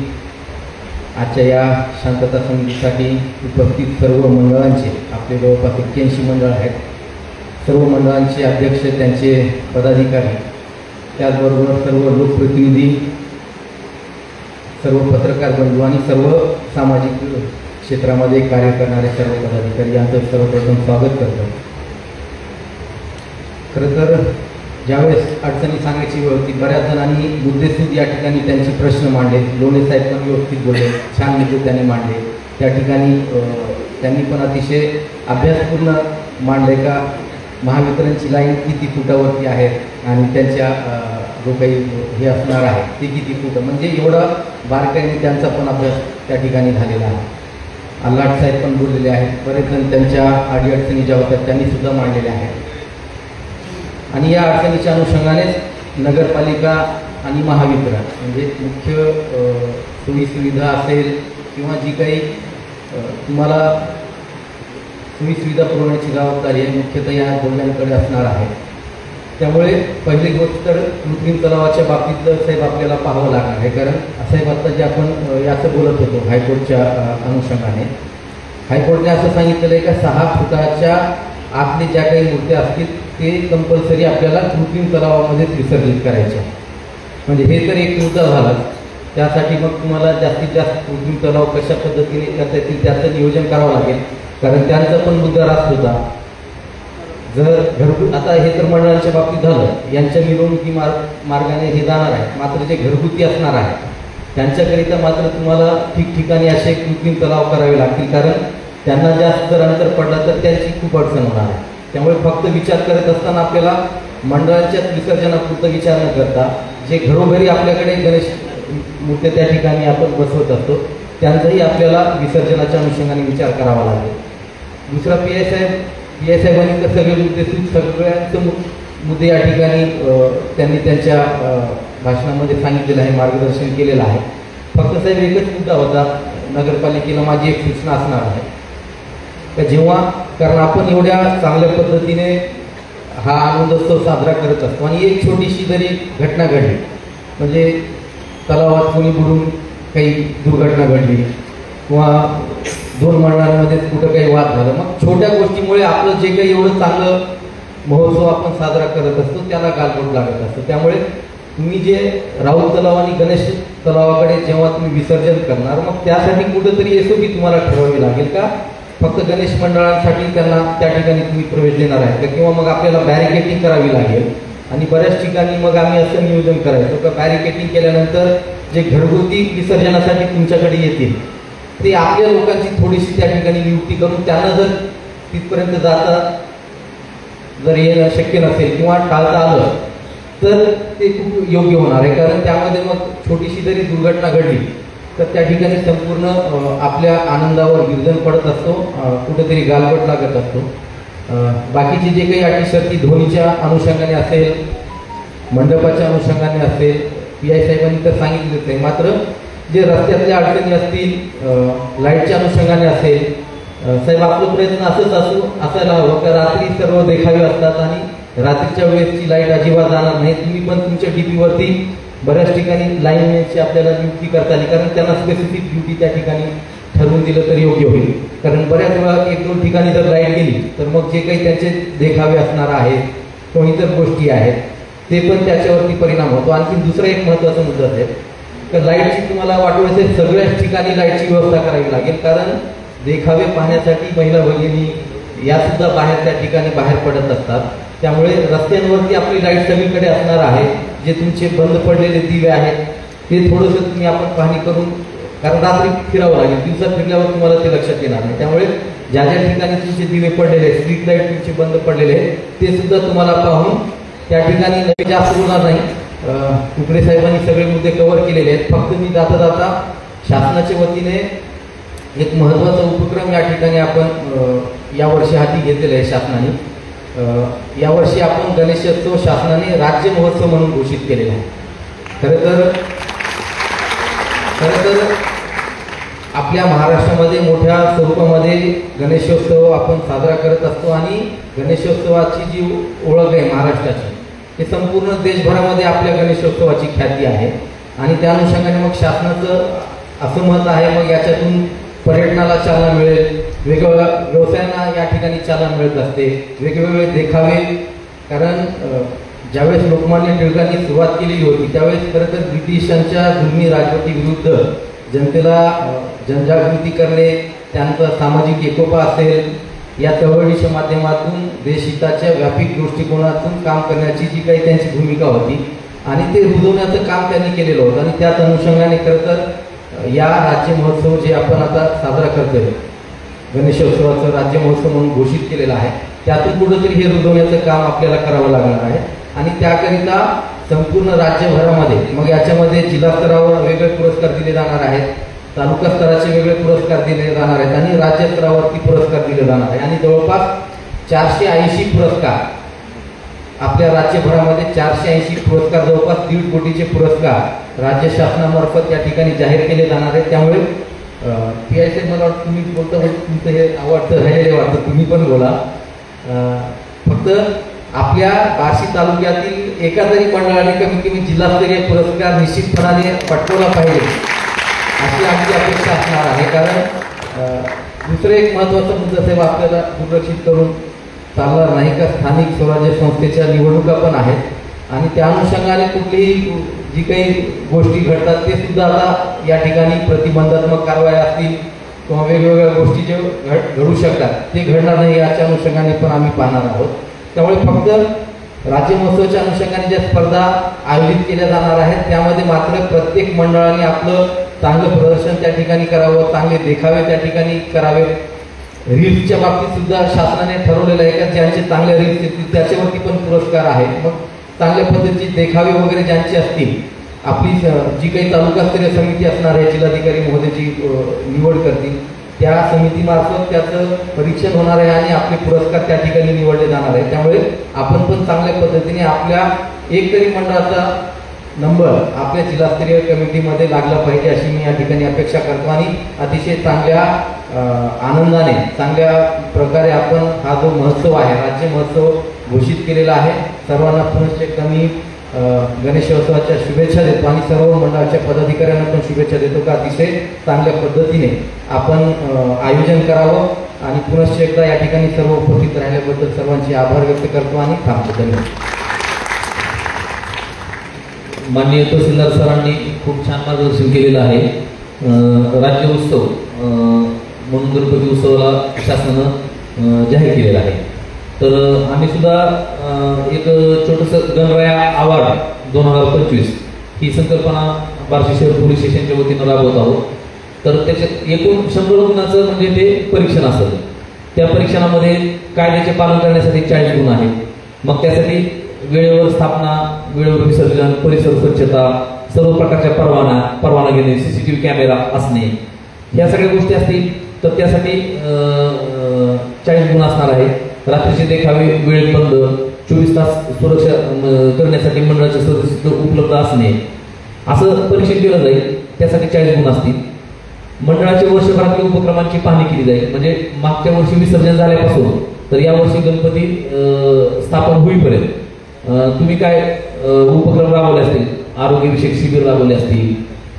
आजच्या या शांतता समितीसाठी उपस्थित सर्व मंडळांचे, आपले जवळपास 81 मंडळ आहेत, सर्व मंडळांचे अध्यक्ष, त्यांचे पदाधिकारी, त्याचबरोबर सर्व लोकप्रतिनिधी, सर्व पत्रकार बंधू आणि सर्व सामाजिक क्षेत्रामध्ये कार्य करणारे सर्व पदाधिकारी यांचं सर्वप्रथम स्वागत करतो. खरं तर ज्यावेळेस अडचणी सांगायची वेळ होती, बऱ्याच जणांनी मुद्देसूद या ठिकाणी त्यांचे प्रश्न मांडले. लोणे साहेब पण व्यवस्थित बोलले, छान मुद्दे त्यांनी मांडले. त्या ठिकाणी त्यांनी पण अतिशय अभ्यासपूर्ण मांडले का महावितरणची लाईन किती फुटावरती आहे आणि त्यांच्या जो काही हे असणार आहे ते किती फूट, म्हणजे एवढा बारकाईने त्यांचा पण अभ्यास त्या ठिकाणी झालेला आहे. आल्हाट साहेब पण बोललेले आहेत. बरेच जण त्यांच्या अडीअडचणी ज्या होत्या त्यांनी सुद्धा मांडलेल्या आहेत. आणि या अडचणीच्या अनुषंगानेच नगरपालिका आणि महावितरण म्हणजे मुख्य सोयीसुविधा असेल किंवा जी काही तुम्हाला सोयीसुविधा पुरवण्याची जबाबदारी आहे मुख्यतः या दोघांकडे असणार आहे. त्यामुळे पहिली गोष्ट तर कृत्रिम तलावाच्या बाबतीत साहेब आपल्याला पाहावं लागणार आहे. कारण साहेब आता जे आपण याचं बोलत होतो हायकोर्टच्या अनुषंगाने, हायकोर्टने असं सांगितलेलं आहे का 6 फुटाच्या आतले ज्या काही मूर्त्या असतील ते कंपल्सरी आपल्याला कृत्रिम तलावामध्येच विसर्जित करायच्या. म्हणजे हे तर एक मुद्दा झाला. त्यासाठी मग तुम्हाला जास्तीत जास्त कृत्रिम तलाव कशा पद्धतीने करता येतील त्याचं नियोजन करावं लागेल. कारण त्यांचा पण मुद्दा राहत होता, जर घरगुती, आता हे तर मंडळांच्या बाबतीत झालं, यांच्या मिरवणुकी मार्गाने हे जाणार आहे, मात्र जे घरगुती असणार आहे त्यांच्याकरिता मात्र तुम्हाला ठिकठिकाणी असे कृत्रिम तलाव करावे लागतील. कारण त्यांना जास्त जर अंतर पडलं तर त्यांची खूप अडचण होणार आहे. त्यामुळे फक्त विचार करत असताना आपल्याला मंडळांच्या विसर्जनापुरतं विचार न करता जे घरोघरी आपल्याकडे गणेश मूर्ती त्या ठिकाणी आपण बसवत असतो त्यांचाही आपल्याला विसर्जनाच्या अनुषंगाने विचार करावा लागेल. दुसरा PI साहेबांनी तर सगळे सगळ्यांचे मुद्दे या ठिकाणी त्यांनी त्यांच्या भाषणामध्ये सांगितलेलं आहे, मार्गदर्शन केलेलं आहे. फक्त साहेब एकच मुद्दा होता, नगरपालिकेला माझी एक सूचना असणार आहे का जेव्हा, कारण आपण एवढ्या चांगल्या पद्धतीने हा आनंदोत्सव साजरा करत असतो. आणि एक छोटीशी जरी घटना घडली, म्हणजे तलावात कोणी बुडून काही दुर्घटना घडली किंवा दोन मंडळांमध्ये कुठं काही वाद झालं, मग छोट्या गोष्टीमुळे आपलं जे काही एवढं चांगलं महोत्सव आपण साजरा करत असतो त्याला गालबोट लागत असतो. त्यामुळे तुम्ही जे राऊत तलाव आणि गणेश तलावाकडे जेव्हा तुम्ही विसर्जन करणार, मग त्यासाठी कुठंतरी SOP तुम्हाला ठरवावी लागेल का फक्त गणेश मंडळांसाठी त्यांना त्या ठिकाणी तुम्ही प्रवेश देणार आहे का, किंवा मग आपल्याला बॅरिकेटिंग करावी लागेल. आणि बऱ्याच ठिकाणी मग आम्ही असं नियोजन करायचो का बॅरिकेटिंग केल्यानंतर जे घरगुती विसर्जनासाठी तुमच्याकडे येतील ते आपल्या लोकांची थोडीशी त्या ठिकाणी नियुक्ती करून त्यांना जर तिथपर्यंत जाता जर येणं शक्य नसेल किंवा टाळता आलं तर ते खूप योग्य होणार आहे. कारण त्यामध्ये मग छोटीशी जरी दुर्घटना घडली तर त्या ठिकाणी संपूर्ण आपल्या आनंदावर विरजन पडत असतो, कुठेतरी गालबोट लागत असतो. बाकीचे जे काही अटी शर्ती ध्वनीच्या अनुषंगाने असेल, मंडपाच्या अनुषंगाने असेल, PI साहेबांनी तर सांगितलेच आहे. मात्र जे रस्त्यातल्या अडचणी असतील, लाईटच्या अनुषंगाने असेल, साहेब आपलं प्रयत्न असायला हवं का रात्री सर्व देखावे असतात आणि रात्रीच्या वेळेसची लाईट अजिबात जाणार नाही. तुम्ही पण तुमच्या DP वरती बऱ्याच ठिकाणी लाईनची आपल्याला नियुक्ती करता आली, कारण त्यांना स्पेसिफिक ड्युटी त्या ठिकाणी ठरवून दिलं तर योग्य होईल. कारण बऱ्याच वेळा 1-2 ठिकाणी जर लाईट गेली तर मग जे काही त्यांचे देखावे असणार आहेत किंवा इतर गोष्टी आहेत ते पण त्याच्यावरती परिणाम होतो. आणखी दुसरा एक महत्त्वाचा मुद्दा आहे तर लाईटची तुम्हाला वाटवायचं सगळ्याच ठिकाणी लाईटची व्यवस्था करावी लागेल. कारण देखावे पाहण्यासाठी महिला भगिनी या सुद्धा बाहेर त्या ठिकाणी बाहेर पडत असतात. त्यामुळे रस्त्यांवरती आपली लाईट सगळीकडे असणार आहे. जे तुमचे बंद पडलेले दिवे आहेत ते थोडंसं तुम्ही आपण पाहणी करून, कारण रात्री फिरावं लागेल, दिवसात फिरल्यावर तुम्हाला ते लक्षात येणार नाही. त्यामुळे ज्या ज्या ठिकाणी तुमचे दिवे पडलेले आहेत, स्ट्रीट लाईट तुमचे बंद पडलेले आहेत ते सुद्धा तुम्हाला पाहून त्या ठिकाणी जास्त होणार नाही. कुकडे साहेबांनी सगळे मुद्दे कव्हर केलेले आहेत. फक्त मी जाता जाता शासनाच्या वतीने एक महत्त्वाचा उपक्रम या ठिकाणी आपण यावर्षी हाती घेतलेला आहे शासनाने. यावर्षी आपण गणेशोत्सव शासनाने राज्य महोत्सव म्हणून घोषित केलेला आहे. खरं तर आपल्या महाराष्ट्रामध्ये मोठ्या स्वरूपामध्ये गणेशोत्सव आपण साजरा करत असतो आणि गणेशोत्सवाची जी ओळख आहे महाराष्ट्राची ते संपूर्ण देशभरामध्ये आपल्या गणेशोत्सवाची ख्याती आहे. आणि त्या अनुषंगाने मग शासनाचं असं मत आहे मग याच्यातून पर्यटनाला चालना मिळेल, वेगवेगळ्या व्यवसायांना या ठिकाणी चालना मिळत असते, वेगवेगळे देखावे. कारण ज्यावेळेस लोकमान्य टिळकांनी सुरुवात केलेली होती त्यावेळेस खरं तर ब्रिटिशांच्या जुलमी राजवटीविरुद्ध जनतेला जनजागृती करणे, त्यांचा सामाजिक एकोपा असेल, या चळवळीच्या माध्यमातून देशहिताच्या व्यापक दृष्टिकोनातून काम करण्याची जी काही त्यांची भूमिका होती आणि ते रुजवण्याचं काम त्यांनी केलेलं होतं. आणि त्याच अनुषंगाने खरं तर या राज्य महोत्सव जे आपण आता साजरा करतोय गणेशोत्सवाचं राज्य महोत्सव म्हणून घोषित केलेला आहे त्यातून कुठंतरी हे रुजवण्याचं काम आपल्याला करावं लागणार आहे. आणि त्याकरिता संपूर्ण राज्यभरामध्ये मग याच्यामध्ये जिल्हा स्तरावर वेगळे पुरस्कार दिले जाणार आहेत, तालुका स्तराचे वेगळे पुरस्कार दिले जाणार आहेत आणि राज्य स्तरावरती पुरस्कार दिले जाणार आहे. आणि जवळपास 480 पुरस्कार आपल्या राज्यभरामध्ये 480 पुरस्कार, जवळपास 1.5 कोटीचे पुरस्कार राज्य शासनामार्फत या ठिकाणी जाहीर केले जाणार आहेत. त्यामुळे PI साहेब मला वाटतं तुम्ही बोलता तुमचं हे आवडतं राहिलेले वाटतं, तुम्ही पण बोला. फक्त आपल्या बार्शी तालुक्यातील एका तरी मंडळाने कमीत कमी जिल्हास्तरीय पुरस्कार निश्चितपणाने पटकवला पाहिजे अशी आमची अपेक्षा असणार आहे. कारण दुसरं एक महत्त्वाचा मुद्दा साहेब आपल्याला दुर्लक्षित करून चालणार नाही का स्थानिक स्वराज्य संस्थेच्या निवडणुका पण आहेत आणि त्या अनुषंगाने कुठलीही जी काही गोष्टी घडतात ते सुद्धा आता या ठिकाणी प्रतिबंधात्मक कारवाया असतील किंवा वेगवेगळ्या गोष्टी जे घडू शकतात ते घडणार नाही याच्या अनुषंगाने पण आम्ही पाहणार आहोत. त्यामुळे फक्त राज्य महोत्सवाच्या अनुषंगाने ज्या स्पर्धा आयोजित केल्या जाणार आहेत त्यामध्ये मात्र प्रत्येक मंडळाने आपलं चांगलं प्रदर्शन त्या ठिकाणी करावं, चांगले देखावे त्या ठिकाणी करावे. रील्सच्या बाबतीत सुद्धा शासनाने ठरवलेलं आहे का ज्यांचे चांगले रील्स येतील त्याच्यावरती पण पुरस्कार आहे. मग चांगल्या पद्धतीचे देखावे वगैरे ज्यांचे असतील आपली जी काही तालुकास्तरीय समिती असणार आहे जिल्हाधिकारी महोदयची निवड करतील त्या समितीमार्फत त्याचं परीक्षण होणार आहे आणि आपले पुरस्कार त्या ठिकाणी निवडले जाणार आहे. त्यामुळे आपण पण चांगल्या पद्धतीने आपल्या एक तरी मंडळाचा नंबर आपल्या जिल्हास्तरीय कमिटीमध्ये लागला पाहिजे अशी मी या ठिकाणी अपेक्षा करतो आणि अतिशय चांगल्या आनंदाने चांगल्या प्रकारे आपण हा जो महोत्सव आहे राज्य महोत्सव घोषित केलेला आहे. सर्वांना पुनश्च एकदा मी गणेशोत्सवाच्या शुभेच्छा देतो आणि सर्व मंडळाच्या पदाधिकाऱ्यांना पण शुभेच्छा देतो का अतिशय चांगल्या पद्धतीने आपण आयोजन करावं. आणि पुनश्च एकदा या ठिकाणी सर्व उपस्थित राहिल्याबद्दल सर्वांचे आभार व्यक्त करतो आणि थांबतो. धन्यवाद. माननीय तहसीलदार सरांनी खूप छान मार्गदर्शन केलेलं आहे. राज्य उत्सव म्हणून गणपती उत्सवाला शासनानं जाहीर केलेला आहे. तर आम्ही सुद्धा एक छोटंसं गणराया अवॉर्ड 2025 ही संकल्पना बार्शी शहर पोलीस स्टेशनच्या वतीनं राबवत आहोत. तर त्याच्यात एकूण 100 गुणाचं म्हणजे ते परीक्षण असतं. त्या परीक्षणामध्ये कायद्याचे पालन करण्यासाठी 40 गुण आहेत. मग त्यासाठी वेळेवर स्थापना, वेळेवर विसर्जन, परिसर स्वच्छता, सर्व प्रकारच्या परवाना घेणे, CCTV कॅमेरा असणे, ह्या सगळ्या गोष्टी असतील. तर त्यासाठी 40 गुण असणार आहे. रात्रीचे देखावे वेळेत बंद, 24 तास सुरक्षा करण्यासाठी मंडळाचे सदस्य उपलब्ध असणे, असं परीक्षण केलं जाईल. त्यासाठी 40 गुण असतील. मंडळाच्या वर्षभरातील उपक्रमांची पाहणी केली जाईल. म्हणजे मागच्या वर्षी विसर्जन झाल्यापासून तर यावर्षी गणपती स्थापन होईपर्यंत तुम्ही काय उपक्रम राबवले असतील, आरोग्यविषयक शिबिर राबवले असतील,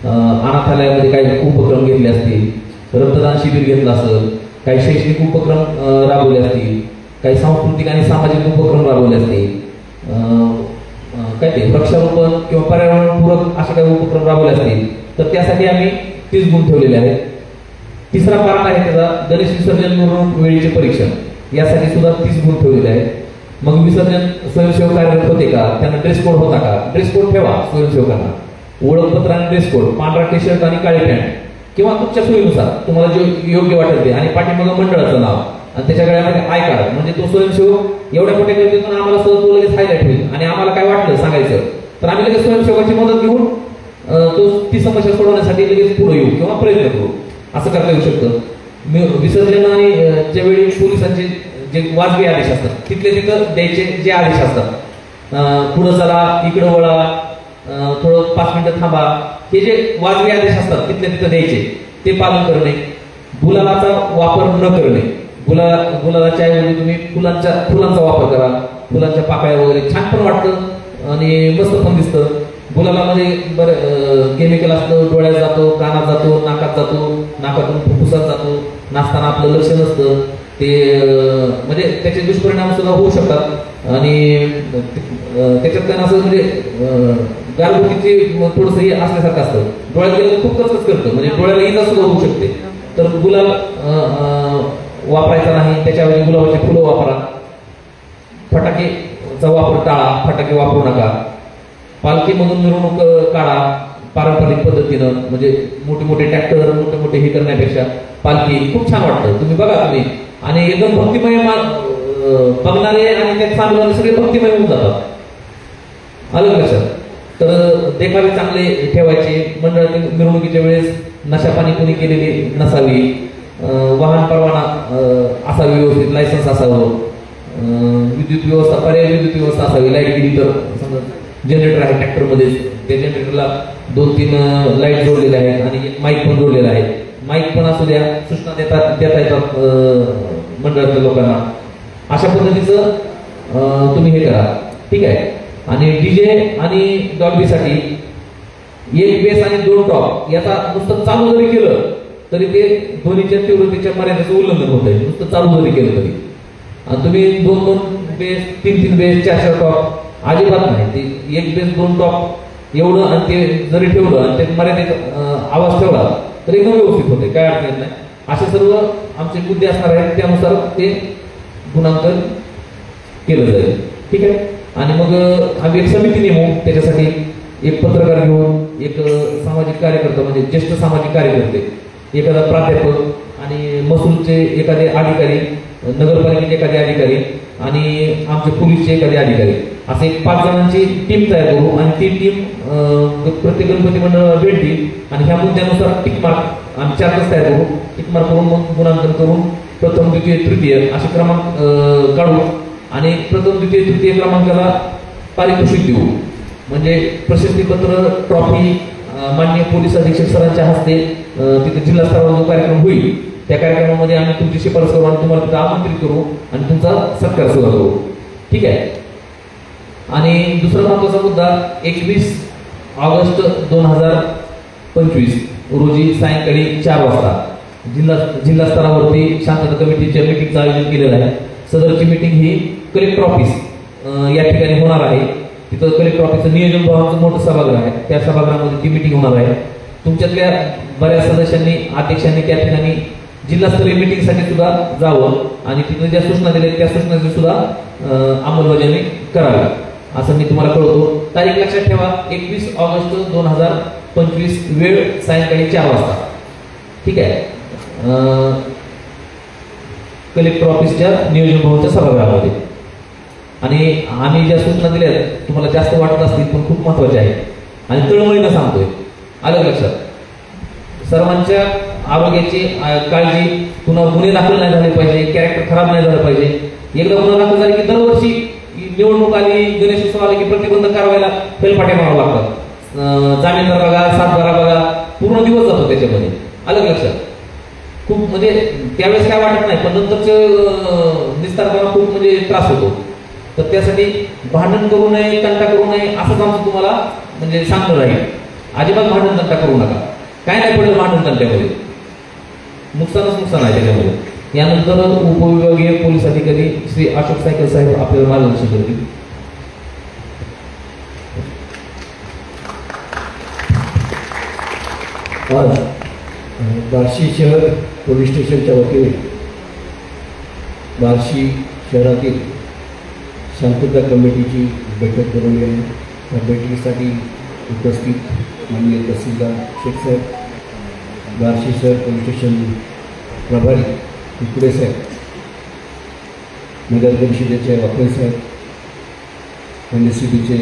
अनाथालयामध्ये काही उपक्रम घेतले असतील, रक्तदान शिबिर घेतलं असेल, काही शैक्षणिक उपक्रम राबवले असतील, काही सांस्कृतिक आणि सामाजिक उपक्रम राबवले असतील, काय ते वृक्षारोपण किंवा पर्यावरणपूरक असे काही उपक्रम राबवले असतील, तर त्यासाठी आम्ही 30 गुण ठेवलेले आहेत. तिसरा पार्ट आहे त्याचा गणेश विसर्जन मिरवणूक वेळेचे परीक्षण, यासाठी सुद्धा 30 गुण ठेवलेले आहेत. मग विसर्जन स्वयंसेवक कार्यरत होते का, त्यांना ड्रेस कोड होता का, ड्रेस कोड ठेवा स्वयंसेवकांना, ओळखपत्र आणि ड्रेस कोड, पांढरा टी-शर्ट आणि काळी पॅन्ट किंवा तुमच्या सोयीनुसार तुम्हाला जे योग्य वाटेल ते, आणि पाठीमागं मंडळाचं नाव आणि त्याच्या गळ्यामध्ये आय कार्ड. म्हणजे तो स्वयंसेवक एवढ्या मोठ्या गर्दीतून आम्हाला सहज तो लगेच हायलाइट होईल आणि आम्हाला काय वाटलं सांगायचं तर आम्ही लगेच स्वयंसेवकाची मदत घेऊन ती समस्या सोडवण्यासाठी लगेच पुढे येऊ किंवा प्रयत्न करू. असं करता येऊ शकतं. विसर्जन आणि ज्यावेळी पोलिसांचे जे वाजवी आदेश असतात तिथले तिथं द्यायचे जे आदेश असतात, पुढं चला, इकडं वळा, थोडं 5 मिनिटं थांबा, हे जे वाजवी आदेश असतात तिथल्या तिथं द्यायचे ते पालन करणे. गुलालाचा वापर न करणे. गुलालाच्या ऐवजी तुम्ही फुलांचा वापर करा. फुलांच्या पाकळ्या वगैरे छान पण वाटतं आणि मस्त पण दिसतं. गुलालामध्ये बरं केमिकल असतं, डोळ्यात जातो, कानात जातो, नाकात जातो, नाकातून फुफ्फुसात जातो, नाचताना आपलं लक्ष नसतं. ते म्हणजे त्याचे दुष्परिणाम सुद्धा होऊ शकतात. आणि त्याच्यात त्यांना असं म्हणजे गारगुटीची थोडंसं हे असल्यासारखं असतं. डोळ्यात गेलं खूप कसंच करतं, म्हणजे डोळ्याला इजा सुद्धा होऊ शकते. तर गुलाल वापरायचा नाही, त्याच्याऐवजी गुलाबाची फुलं वापरा. फटाकेचा वापर टाळा, फटाके वापरू नका. पालखीमधून मिरवणूक काढा पारंपरिक पद्धतीनं, म्हणजे मोठे मोठे ट्रॅक्टर मोठे मोठे हे करण्यापेक्षा पालखी खूप छान वाटतं. तुम्ही बघा तुम्ही, आणि एकदम भक्तिमय बघणारे आणि त्यात चालवणारे सगळे भक्तिमय होऊन जातात. आलं लक्षात. तर देखावे चांगले ठेवायचे. मंडळातील मिरवणुकीच्या वेळेस नशापाणी कोणी केलेली नसावी. वाहन परवाना असावी, व्यवस्थित लायसन्स असावं. विद्युत व्यवस्था, पर्यायी विद्युत व्यवस्था असावी. लाईट गेली तर समजा जनरेटर आहे ट्रॅक्टरमध्ये, त्या जनरेटरला 2-3 लाईट जोडलेले आहेत आणि एक माईक पण जोडलेला आहे. माईक पण असू द्या, सूचना देता येतात मंडळातल्या लोकांना. अशा पद्धतीचं तुम्ही हे करा, ठीक आहे. आणि डीजे आणि डॉल्बीसाठी 1 बेस आणि 2 टॉप याचा नुसतं चालू जरी केलं तरी ते ध्वनीच्या तीव्रतेच्या मर्यादेचं उल्लंघन होत आहे. नुसतं चालू जरी केलं तरी. आणि तुम्ही 2-2 बेस, 3-3 बेस, 4-4 टॉप अजिबात नाही. ते 1 बेस 2 टॉप एवढं आणि ते जरी ठेवलं आणि ते मर्यादेचा आवाज ठेवला तर एकदम व्यवस्थित होते, काय अडचण येत नाही. असे सर्व आमचे मुद्दे असणार आहेत, त्यानुसार ते गुणांकन केलं जाईल, ठीक आहे. आणि मग आम्ही एक समिती नेमू. त्याच्यासाठी एक पत्रकार घेऊन, एक सामाजिक कार्यकर्ता म्हणजे ज्येष्ठ सामाजिक कार्यकर्ते, एखादा प्राध्यापक आणि महसूलचे एखादे अधिकारी, नगरपालिकेचे एखादे अधिकारी आणि आमचे पोलीसचे एखादे अधिकारी, असे 5 जणांची टीम तयार करू. आणि ती टीम प्रत्येक गणपती मंडळाला भेट देईल आणि ह्या मुद्द्यानुसार टिकमार्क आम्ही 4 तास तयार करू. टिकमार्क करून मग गुणांकन करून प्रथम, द्वितीय, तृतीय असे क्रमांक काढू आणि प्रथम, द्वितीय, तृतीय क्रमांकाला पारितोषिक देऊ. म्हणजे प्रशस्तीपत्र, ट्रॉफी माननीय पोलीस अधीक्षक सरांच्या हस्ते तिथे जिल्हा स्तरावर जो कार्यक्रम होईल त्या कार्यक्रमामध्ये आम्ही तुमची शिफारस करू आणि तुम्हाला तिथं आमंत्रित करू आणि तुमचा सत्कार सुद्धा करू. ठीक आहे. आणि दुसरा महत्वाचा मुद्दा 21 ऑगस्ट 2025 रोजी सायंकाळी 4 वाजता जिल्हा स्तरावरती शांतता कमिटीच्या मीटिंगचं आयोजन केलेलं आहे. सदरची मीटिंग ही कलेक्टर ऑफिस या ठिकाणी होणार आहे. तिथं कलेक्टर ऑफिसचं नियोजन भवनाचं मोठं सभागृह आहे. त्या सभागृहामध्ये ती मीटिंग होणार आहे. तुमच्यातल्या बऱ्याच सदस्यांनी अध्यक्षांनी त्या ठिकाणी जिल्हास्तरीय मीटिंगसाठी सुद्धा जावं आणि तिथे ज्या सूचना दिल्या त्या सूचनांची सुद्धा अंमलबजावणी करावी असं मी तुम्हाला कळवतो. तारीख लक्षात ठेवा 21 ऑगस्ट 2025 वेळ सायंकाळी 4 वाजता. ठीक आहे. कलेक्टर ऑफिसच्या नियोजन भवनच्या सभागृहामध्ये. आणि आम्ही ज्या सूचना दिल्या तुम्हाला जास्त वाटत असतील पण खूप महत्वाच्या आहेत आणि तळमळीनं सांगतोय. आलं लक्षात. सर्वांच्या आरोग्याची काळजी, पुन्हा गुन्हे दाखल नाही झाले पाहिजे, कॅरेक्टर खराब नाही झालं पाहिजे. एकदा गुन्हा दाखल झाले की दरवर्षी निवडणूक आली, गणेशोत्सव आले की प्रतिबंधक कारवाईला फेलफाटे मारावं लागतात. जामीनदार बघा, सातबारा बघा, पूर्ण दिवस जातो त्याच्यामध्ये. आलं लक्षात. खूप म्हणजे त्यावेळेस काय वाटत नाही पण नंतरचं निस्तारपणा खूप म्हणजे त्रास होतो. तर त्यासाठी भांडण करू नये, तंटा करू नये असंच आमचं तुम्हाला म्हणजे सांगतो राहील. अजिबात भांडण तंटा करू नका. काय नाही पडलं भांडण तंट्यामध्ये, नुकसानच नुकसान आहे त्याच्यामध्ये. यानंतर उपविभागीय पोलीस अधिकारी श्री अशोक सायकल साहेब आपल्याला मार्गदर्शन करतील. आज बार्शी शहर पोलीस स्टेशनच्या वतीने बार्शी शहरातील शांतता कमिटीची बैठक बोलवली आहे. त्या बैठकीसाठी उपस्थित माननीय तहसीलदार शेख साहेब, बार्शी शहर पोलीस स्टेशन प्रभारी कुकडे साहेब, नगर परिषदेचे वाकळे साहेब, NSCBचे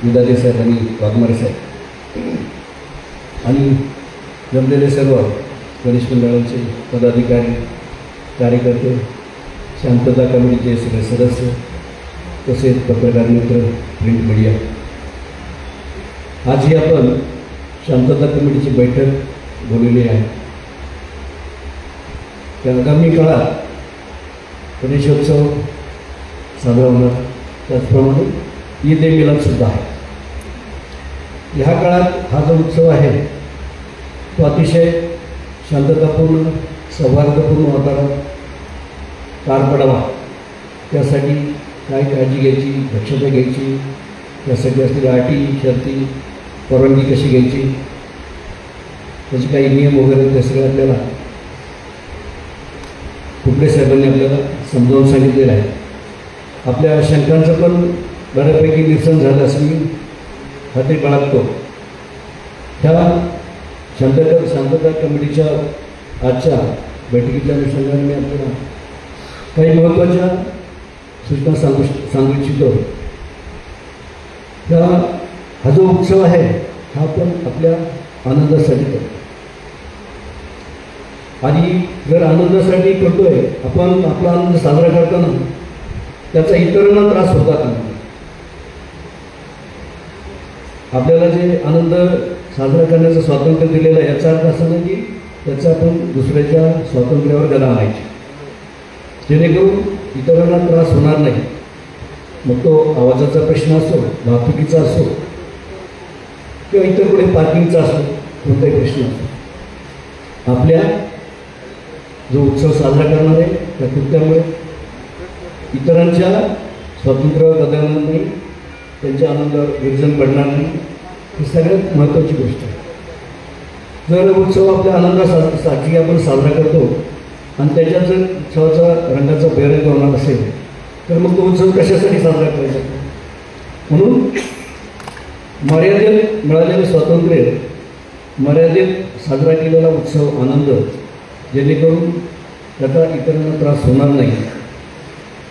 विदादे साहेब आणि वाघमारे साहेब आणि जमलेले सर्व गणेश मंडळांचे पदाधिकारी, कार्यकर्ते, शांतता कमिटीचे सगळे सदस्य, तसेच पत्रकार मित्र, प्रिंट मीडिया. आज ही आपण शांतता कमिटीची बैठक बोलवली आहे. त्या आगामी काळात गणेशोत्सव साजरा होणार, त्याचप्रमाणे ईद ए मिलादसुद्धा आहे. ह्या काळात हा जो उत्सव आहे तो अतिशय शांततापूर्ण, सौहार्दपूर्ण वातावरण पार पडावा, त्यासाठी काय काळजी घ्यायची, दक्षता घ्यायची, त्यासाठी असलेल्या अटी, शर्ती, परवानगी कशी घ्यायची, त्याचे काही नियम वगैरे ते सगळं आपल्याला कुकडे साहेबांनी आपल्याला समजावून सांगितलेलं आहे. आपल्या शंकांचं पण बऱ्यापैकी निरसन झालं असं मी खात्री बाळगतो. ह्या शांतता कमिटीच्या आजच्या बैठकीच्या अनुषंगाने मी आपल्याला काही महत्त्वाच्या सूचना सांगू इच्छितो. हा जो उत्सव आहे हा आपण आपल्या आनंदासाठी करतो आणि जर आनंदासाठी करतोय आपण, आपला आनंद साजरा करताना त्याचा इतरांना त्रास होता का? आपल्याला जे आनंद साजरा करण्याचं स्वातंत्र्य दिलेलं आहे याचा अर्थ असा नाही की त्याचा आपण दुसऱ्याच्या स्वातंत्र्यावर गदा आणायची, जेणेकरून इतरांना त्रास होणार नाही. मग तो आवाजाचा प्रश्न असो, वाहतुकीचा असो किंवा इतर कुठे पार्किंगचा असो, कोणताही प्रश्न असो. आपल्या जो उत्सव साजरा करणार आहे त्या कृत्यामुळे इतरांच्या स्वातंत्र्यावर गदा येणार नाही, त्यांच्या आनंदावर विरजन पडणार नाही, ही सगळ्यात महत्त्वाची गोष्ट आहे. जर उत्सव आपल्या आनंदासाठी आपण साजरा करतो आणि त्याच्यात जर उत्सवाचा रंगाचा बेरंग होणार असेल तर मग तो उत्सव कशासाठी साजरा करायचा? म्हणून मर्यादित मिळालेले स्वातंत्र्य, मर्यादित साजरा केलेला उत्सव आनंद, जेणेकरून त्याचा इतरांना त्रास होणार नाही,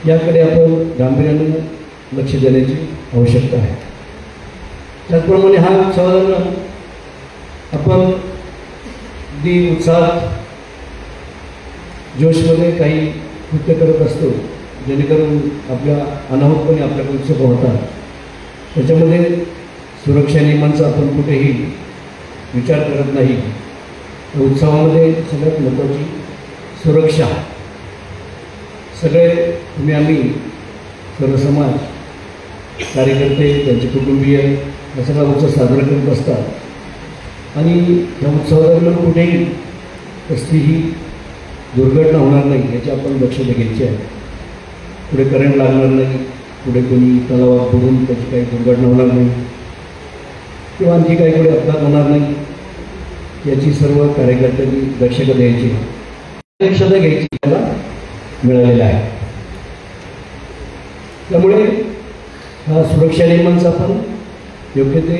याकडे आपण गांभीर्याने लक्ष देण्याची आवश्यकता आहे. त्याचप्रमाणे हा उत्सवाला आपण अगदी उत्साहात, जोशमध्ये काही कृत्य करत असतो, जेणेकरून आपल्या अनाहूतपणे आपल्याकडे उत्सव होतात. त्याच्यामध्ये सुरक्षा नियमांचा आपण कुठेही विचार करत नाही. उत्सवामध्ये सगळ्यात महत्त्वाची सुरक्षा सगळे तुम्ही आम्ही सर्व समाज कार्यकर्ते त्यांचे कुटुंबीय हा सगळा उत्सव साजरा करत असतात आणि या उत्सवादरम्यान कुठेही कसलीही दुर्घटना होणार नाही याची आपण दक्षता घ्यायची आहे. पुढे करंट लागणार नाही, पुढे कोणी तलावात बुडून त्याची काही दुर्घटना होणार नाही किंवा आणखी काही पुढे अपघात होणार नाही याची सर्व कार्यकर्त्यांनी दक्षता द्यायची, दक्षता घ्यायची त्याला मिळालेला आहे. त्यामुळे हा सुरक्षा नियमांचा आपण योग्य ते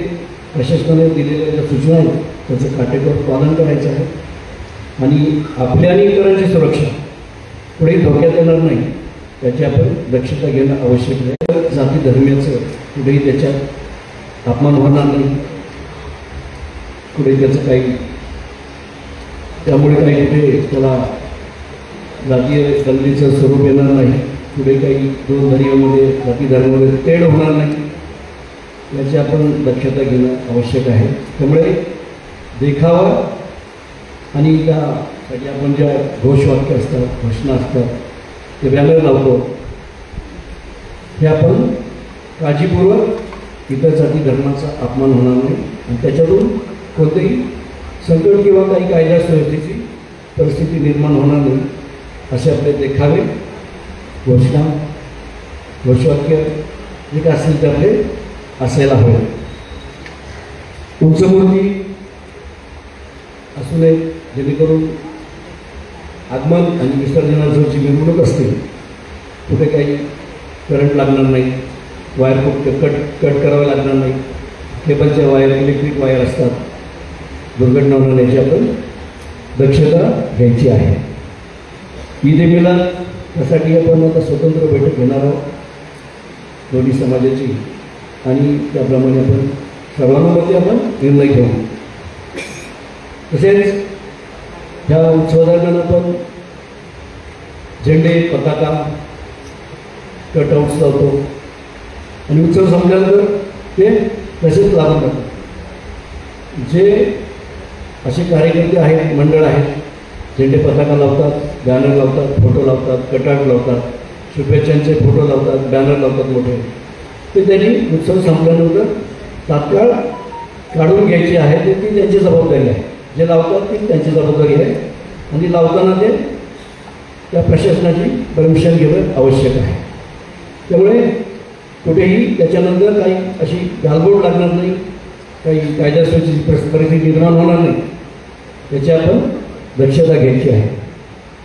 प्रशासनाने दिलेल्या ज्या सूचना आहेत त्याचं काटेकोर पालन करायचं आहे आणि आपल्या आणि इतरांची सुरक्षा पुढे धोक्यात येणार नाही त्याची आपण दक्षता घेणं आवश्यक आहे. जाती धर्माचं कुठेही त्याच्यात अपमान होणार नाही, पुढे त्याचं काही त्यामुळे काही कुठे त्याला जातीय दंगलीचं स्वरूप येणार नाही, पुढे काही दोन धर्मामध्ये जाती धर्मामध्ये तेढ होणार नाही याची आपण दक्षता घेणं आवश्यक आहे. त्यामुळे देखावा आणि त्यासाठी आपण ज्या घोषवाक्य असतात घोषणा असतात ते बॅनर लावतो हे आपण काळजीपूर्वक इतर जाती धर्माचा अपमान होणार नाही आणि त्याच्यातून कोणतेही संकट किंवा काही कायदा सुव्यवस्थेची परिस्थिती निर्माण होणार नाही असे आपले देखावे घोषणा घोषवाक्य जे काय असतील ते आपले असायला हवे. उंच मूर्ती असू नये जेणेकरून आगमन आणि विसर्जनाची जी मिरवणूक असते कुठे काही करंट लागणार नाही, वायर कट करावं लागणार नाही, केबलच्या वायर इलेक्ट्रिक वायर असतात, दुर्घटना होणार याची आपण दक्षता घ्यायची आहे. ईद ए मिलाद त्यासाठी आपण आता स्वतंत्र बैठक घेणार आहोत दोन्ही समाजाची आणि त्याप्रमाणे आपण सर्वांमध्ये आपण निर्णय घेऊ. तसेच ह्या उत्सवादरम्यान आपण झेंडे पताका कटआउट्स लावतो आणि उत्सव संपल्यानंतर ते तसेच लागून जातात. जे असे कार्यकर्ते आहेत मंडळ आहेत झेंडे पताका लावतात, बॅनर लावतात, फोटो लावतात, कटआउट लावतात, शुभेच्छांचे फोटो लावतात, बॅनर लावतात मोठे, ते त्यांनी उत्सव संपल्यानंतर तात्काळ काढून घ्यायची आहे ते ती त्यांची जबाबदारी आहे. जे लावतात ती त्यांची जबाबदारी आहे आणि लावताना ते त्या प्रशासनाची परमिशन घेणं आवश्यक आहे. त्यामुळे कुठेही त्याच्यानंतर काही अशी गालबोट लागणार नाही, काही कायदा सुव्यवस्थेची परिस्थिती निर्माण होणार नाही याची आपण दक्षता घ्यायची आहे.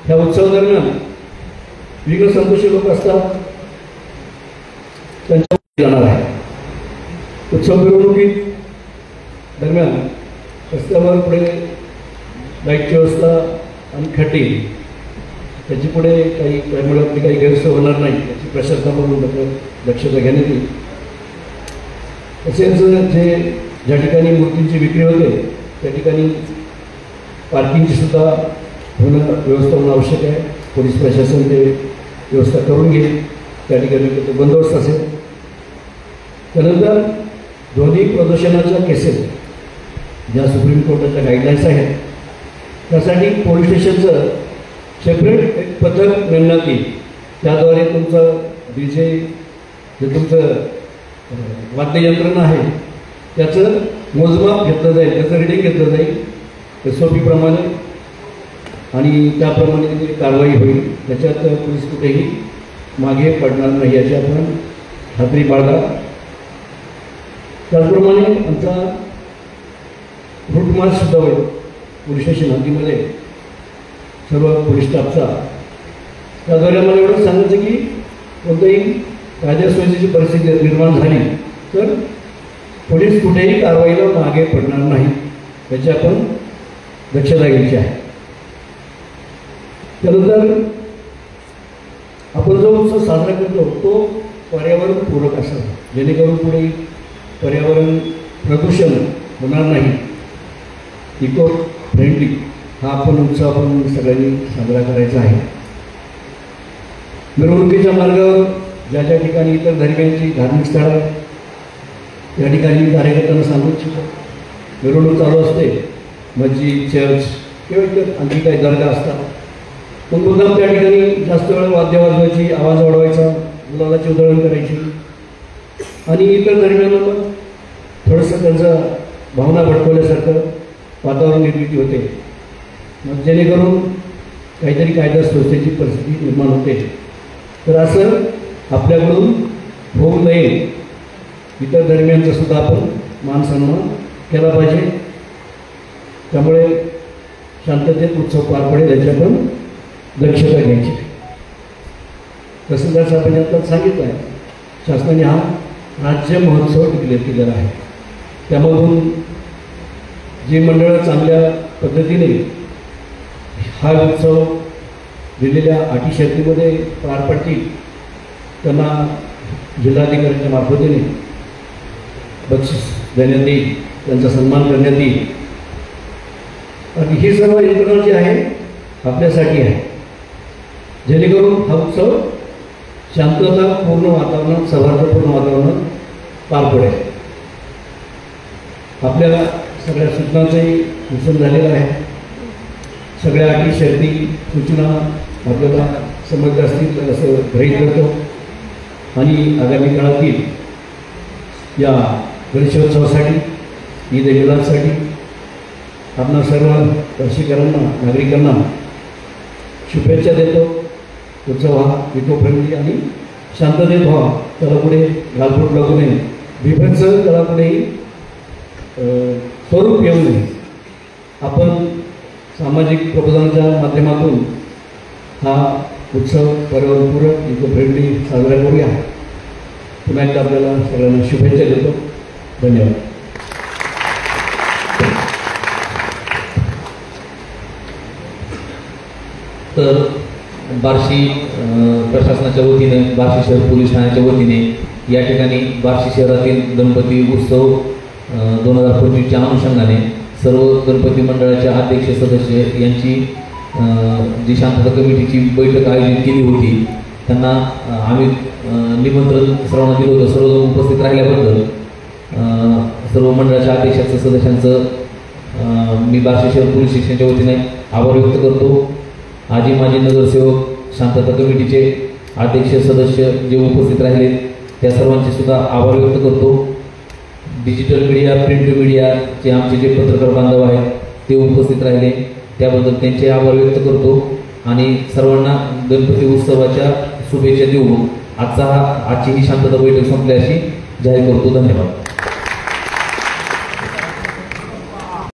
ह्या उत्सवादरम्यान विघ्न संतोषी लोक असतात त्यांच्या जाणार आहे. उत्सव मिरवणुकीत दरम्यान रस्त्यावर पुढे लाईटची व्यवस्था आणि खड्डे त्याची पुढे काही त्यामुळे काही गैरसोय होणार नाही याची प्रशासनाकडून दक्षता घेण्यात येईल. तसेच जे ज्या ठिकाणी मूर्तींची विक्री होते त्या ठिकाणी पार्किंगची सुद्धा होणं व्यवस्था होणं आवश्यक आहे. पोलीस प्रशासन ते व्यवस्था करून घेईल, त्या ठिकाणी तो बंदोबस्त असेल. त्यानंतर ध्वनी प्रदूषणाच्या केसेस ज्या सुप्रीम कोर्टाच्या गाईडलाईन्स आहेत त्यासाठी पोलीस स्टेशनचं सेपरेट एक पथक नेमण्यात येईल. त्याद्वारे तुमचं DJ जे तुमचं वाद्ययंत्रणा आहे त्याचं मोजमाप घेतलं जाईल, त्याचं रिडिंग घेतलं जाईल SOP प्रमाणे आणि त्याप्रमाणे त्याची कारवाई होईल. त्याच्यात पोलीस कुठेही मागे पडणार नाही याची आपण खात्री बाळगा. त्याचप्रमाणे आमचा रूट मार्च सुद्धा होईल पोलीस स्टेशन हद्दीमध्ये सर्व पोलीस स्टाफचा. त्याद्वारे मला एवढं सांगायचं की कोणत्याही कायदा सुव्यवस्थेची परिस्थिती निर्माण झाली तर पोलीस कुठेही कारवाईला मागे पडणार नाही याची आपण दक्षता घ्यायची आहे. त्यानंतर आपण जो उत्सव साजरा करतो तो पर्यावरणपूरक असावा जेणेकरून पुढे पर्यावरण प्रदूषण होणार नाही, इको फ्रेंडली हा आपण उत्सव आपण सगळ्यांनी साजरा करायचा आहे. मिरवणुकीच्या मार्गावर ज्या ज्या ठिकाणी इतर धर्मियांची धार्मिक स्थळं आहेत त्या ठिकाणी कार्यकर्त्यांना सांगू इच्छितो मिरवणूक चालू असते, मस्जिद चर्च किंवा इतर आणखी काही दर्गा असतात मग मुद्दाम त्या ठिकाणी जास्त वेळ वाद्य वाजवायची, आवाज वाढवायचा, मुलाची उधळण करायची आणि इतर दरम्यान थोडंसं त्यांचं भावना भडकवल्यासारखं वातावरण निर्मिती होते, मग जेणेकरून काहीतरी कायदा सुव्यवस्थेची परिस्थिती निर्माण होते. तर असं आपल्याकडून होऊ नये, इतर दरम्यानचा सुद्धा आपण मान सन्मान केला पाहिजे. त्यामुळे शांततेत उत्सव पार पडेल याची आपण दक्षता घ्यायची. तहसीलदार साहेबांनी आता सांगितलं आहे, शासनाने हा राज्य महोत्सव डिक्लेअर केलेला आहे. त्यामधून जी मंडळं चांगल्या पद्धतीने हा उत्सव दिलेल्या अटी शर्तीमध्ये पार पडतील त्यांना जिल्हाधिकाऱ्यांच्या मार्फतीने बक्षीस देण्यात येईल, त्यांचा सन्मान करण्यात येईल. आणि ही सर्व यंत्रणा जी आहे आपल्यासाठी आहे, जेणेकरून हा उत्सव शांततापूर्ण वातावरणात, सौहार्दपूर्ण वातावरणात पार पडेल. आपल्याला सगळ्या सूचनांचंही सूचन झालेलं आहे. सगळ्या अटी शर्ती सूचना आपल्याला समजल्या असतील असं गृहीत करतो आणि आगामी काळातील या गणेशोत्सवासाठी, ईद ए मिलादसाठी आपणा सर्व रसिकांना, नागरिकांना शुभेच्छा देतो. उत्सव हा इको फ्रेंडली आणि शांततेत व्हावा, त्याला पुढे गालबोट लागू नये, बिभत्स त्याला पुढेही स्वरूप येऊ नये. आपण सामाजिक प्रबोधनाच्या माध्यमातून हा उत्सव पर्यावरणपूरक, इको फ्रेंडली साजरा करूया. पुन्हा एकदा आपल्याला सगळ्यांना शुभेच्छा देतो. धन्यवाद. तर बार्शी प्रशासनाच्या वतीने, बार्शी शहर पोलीस ठाण्याच्या वतीने या ठिकाणी बार्शी शहरातील गणपती उत्सव 2025च्या अनुषंगाने सर्व गणपती मंडळाच्या अध्यक्ष सदस्य यांची जी शांतता कमिटीची बैठक आयोजित केली होती, त्यांना आम्ही निमंत्रण सर्वांना दिलं होतं. सर्वजण उपस्थित राहिल्याबद्दल सर्व मंडळाच्या अध्यक्षांचं, सदस्यांचं मी बार्शी शहर पोलीस स्टेशनच्या वतीने आभार व्यक्त करतो. आजी माजी नगरसेवक, शांतता कमिटीचे अध्यक्ष सदस्य जे उपस्थित राहिले त्या सर्वांचे सुद्धा आभार व्यक्त करतो. डिजिटल मीडिया, प्रिंट मीडियाचे आमचे जे पत्रकार बांधव आहेत ते उपस्थित राहिले त्याबद्दल त्यांचे आभार व्यक्त करतो आणि सर्वांना गणपती उत्सवाच्या शुभेच्छा देऊन आजची ही शांतता बैठक संपली अशी जाहीर करतो. धन्यवाद.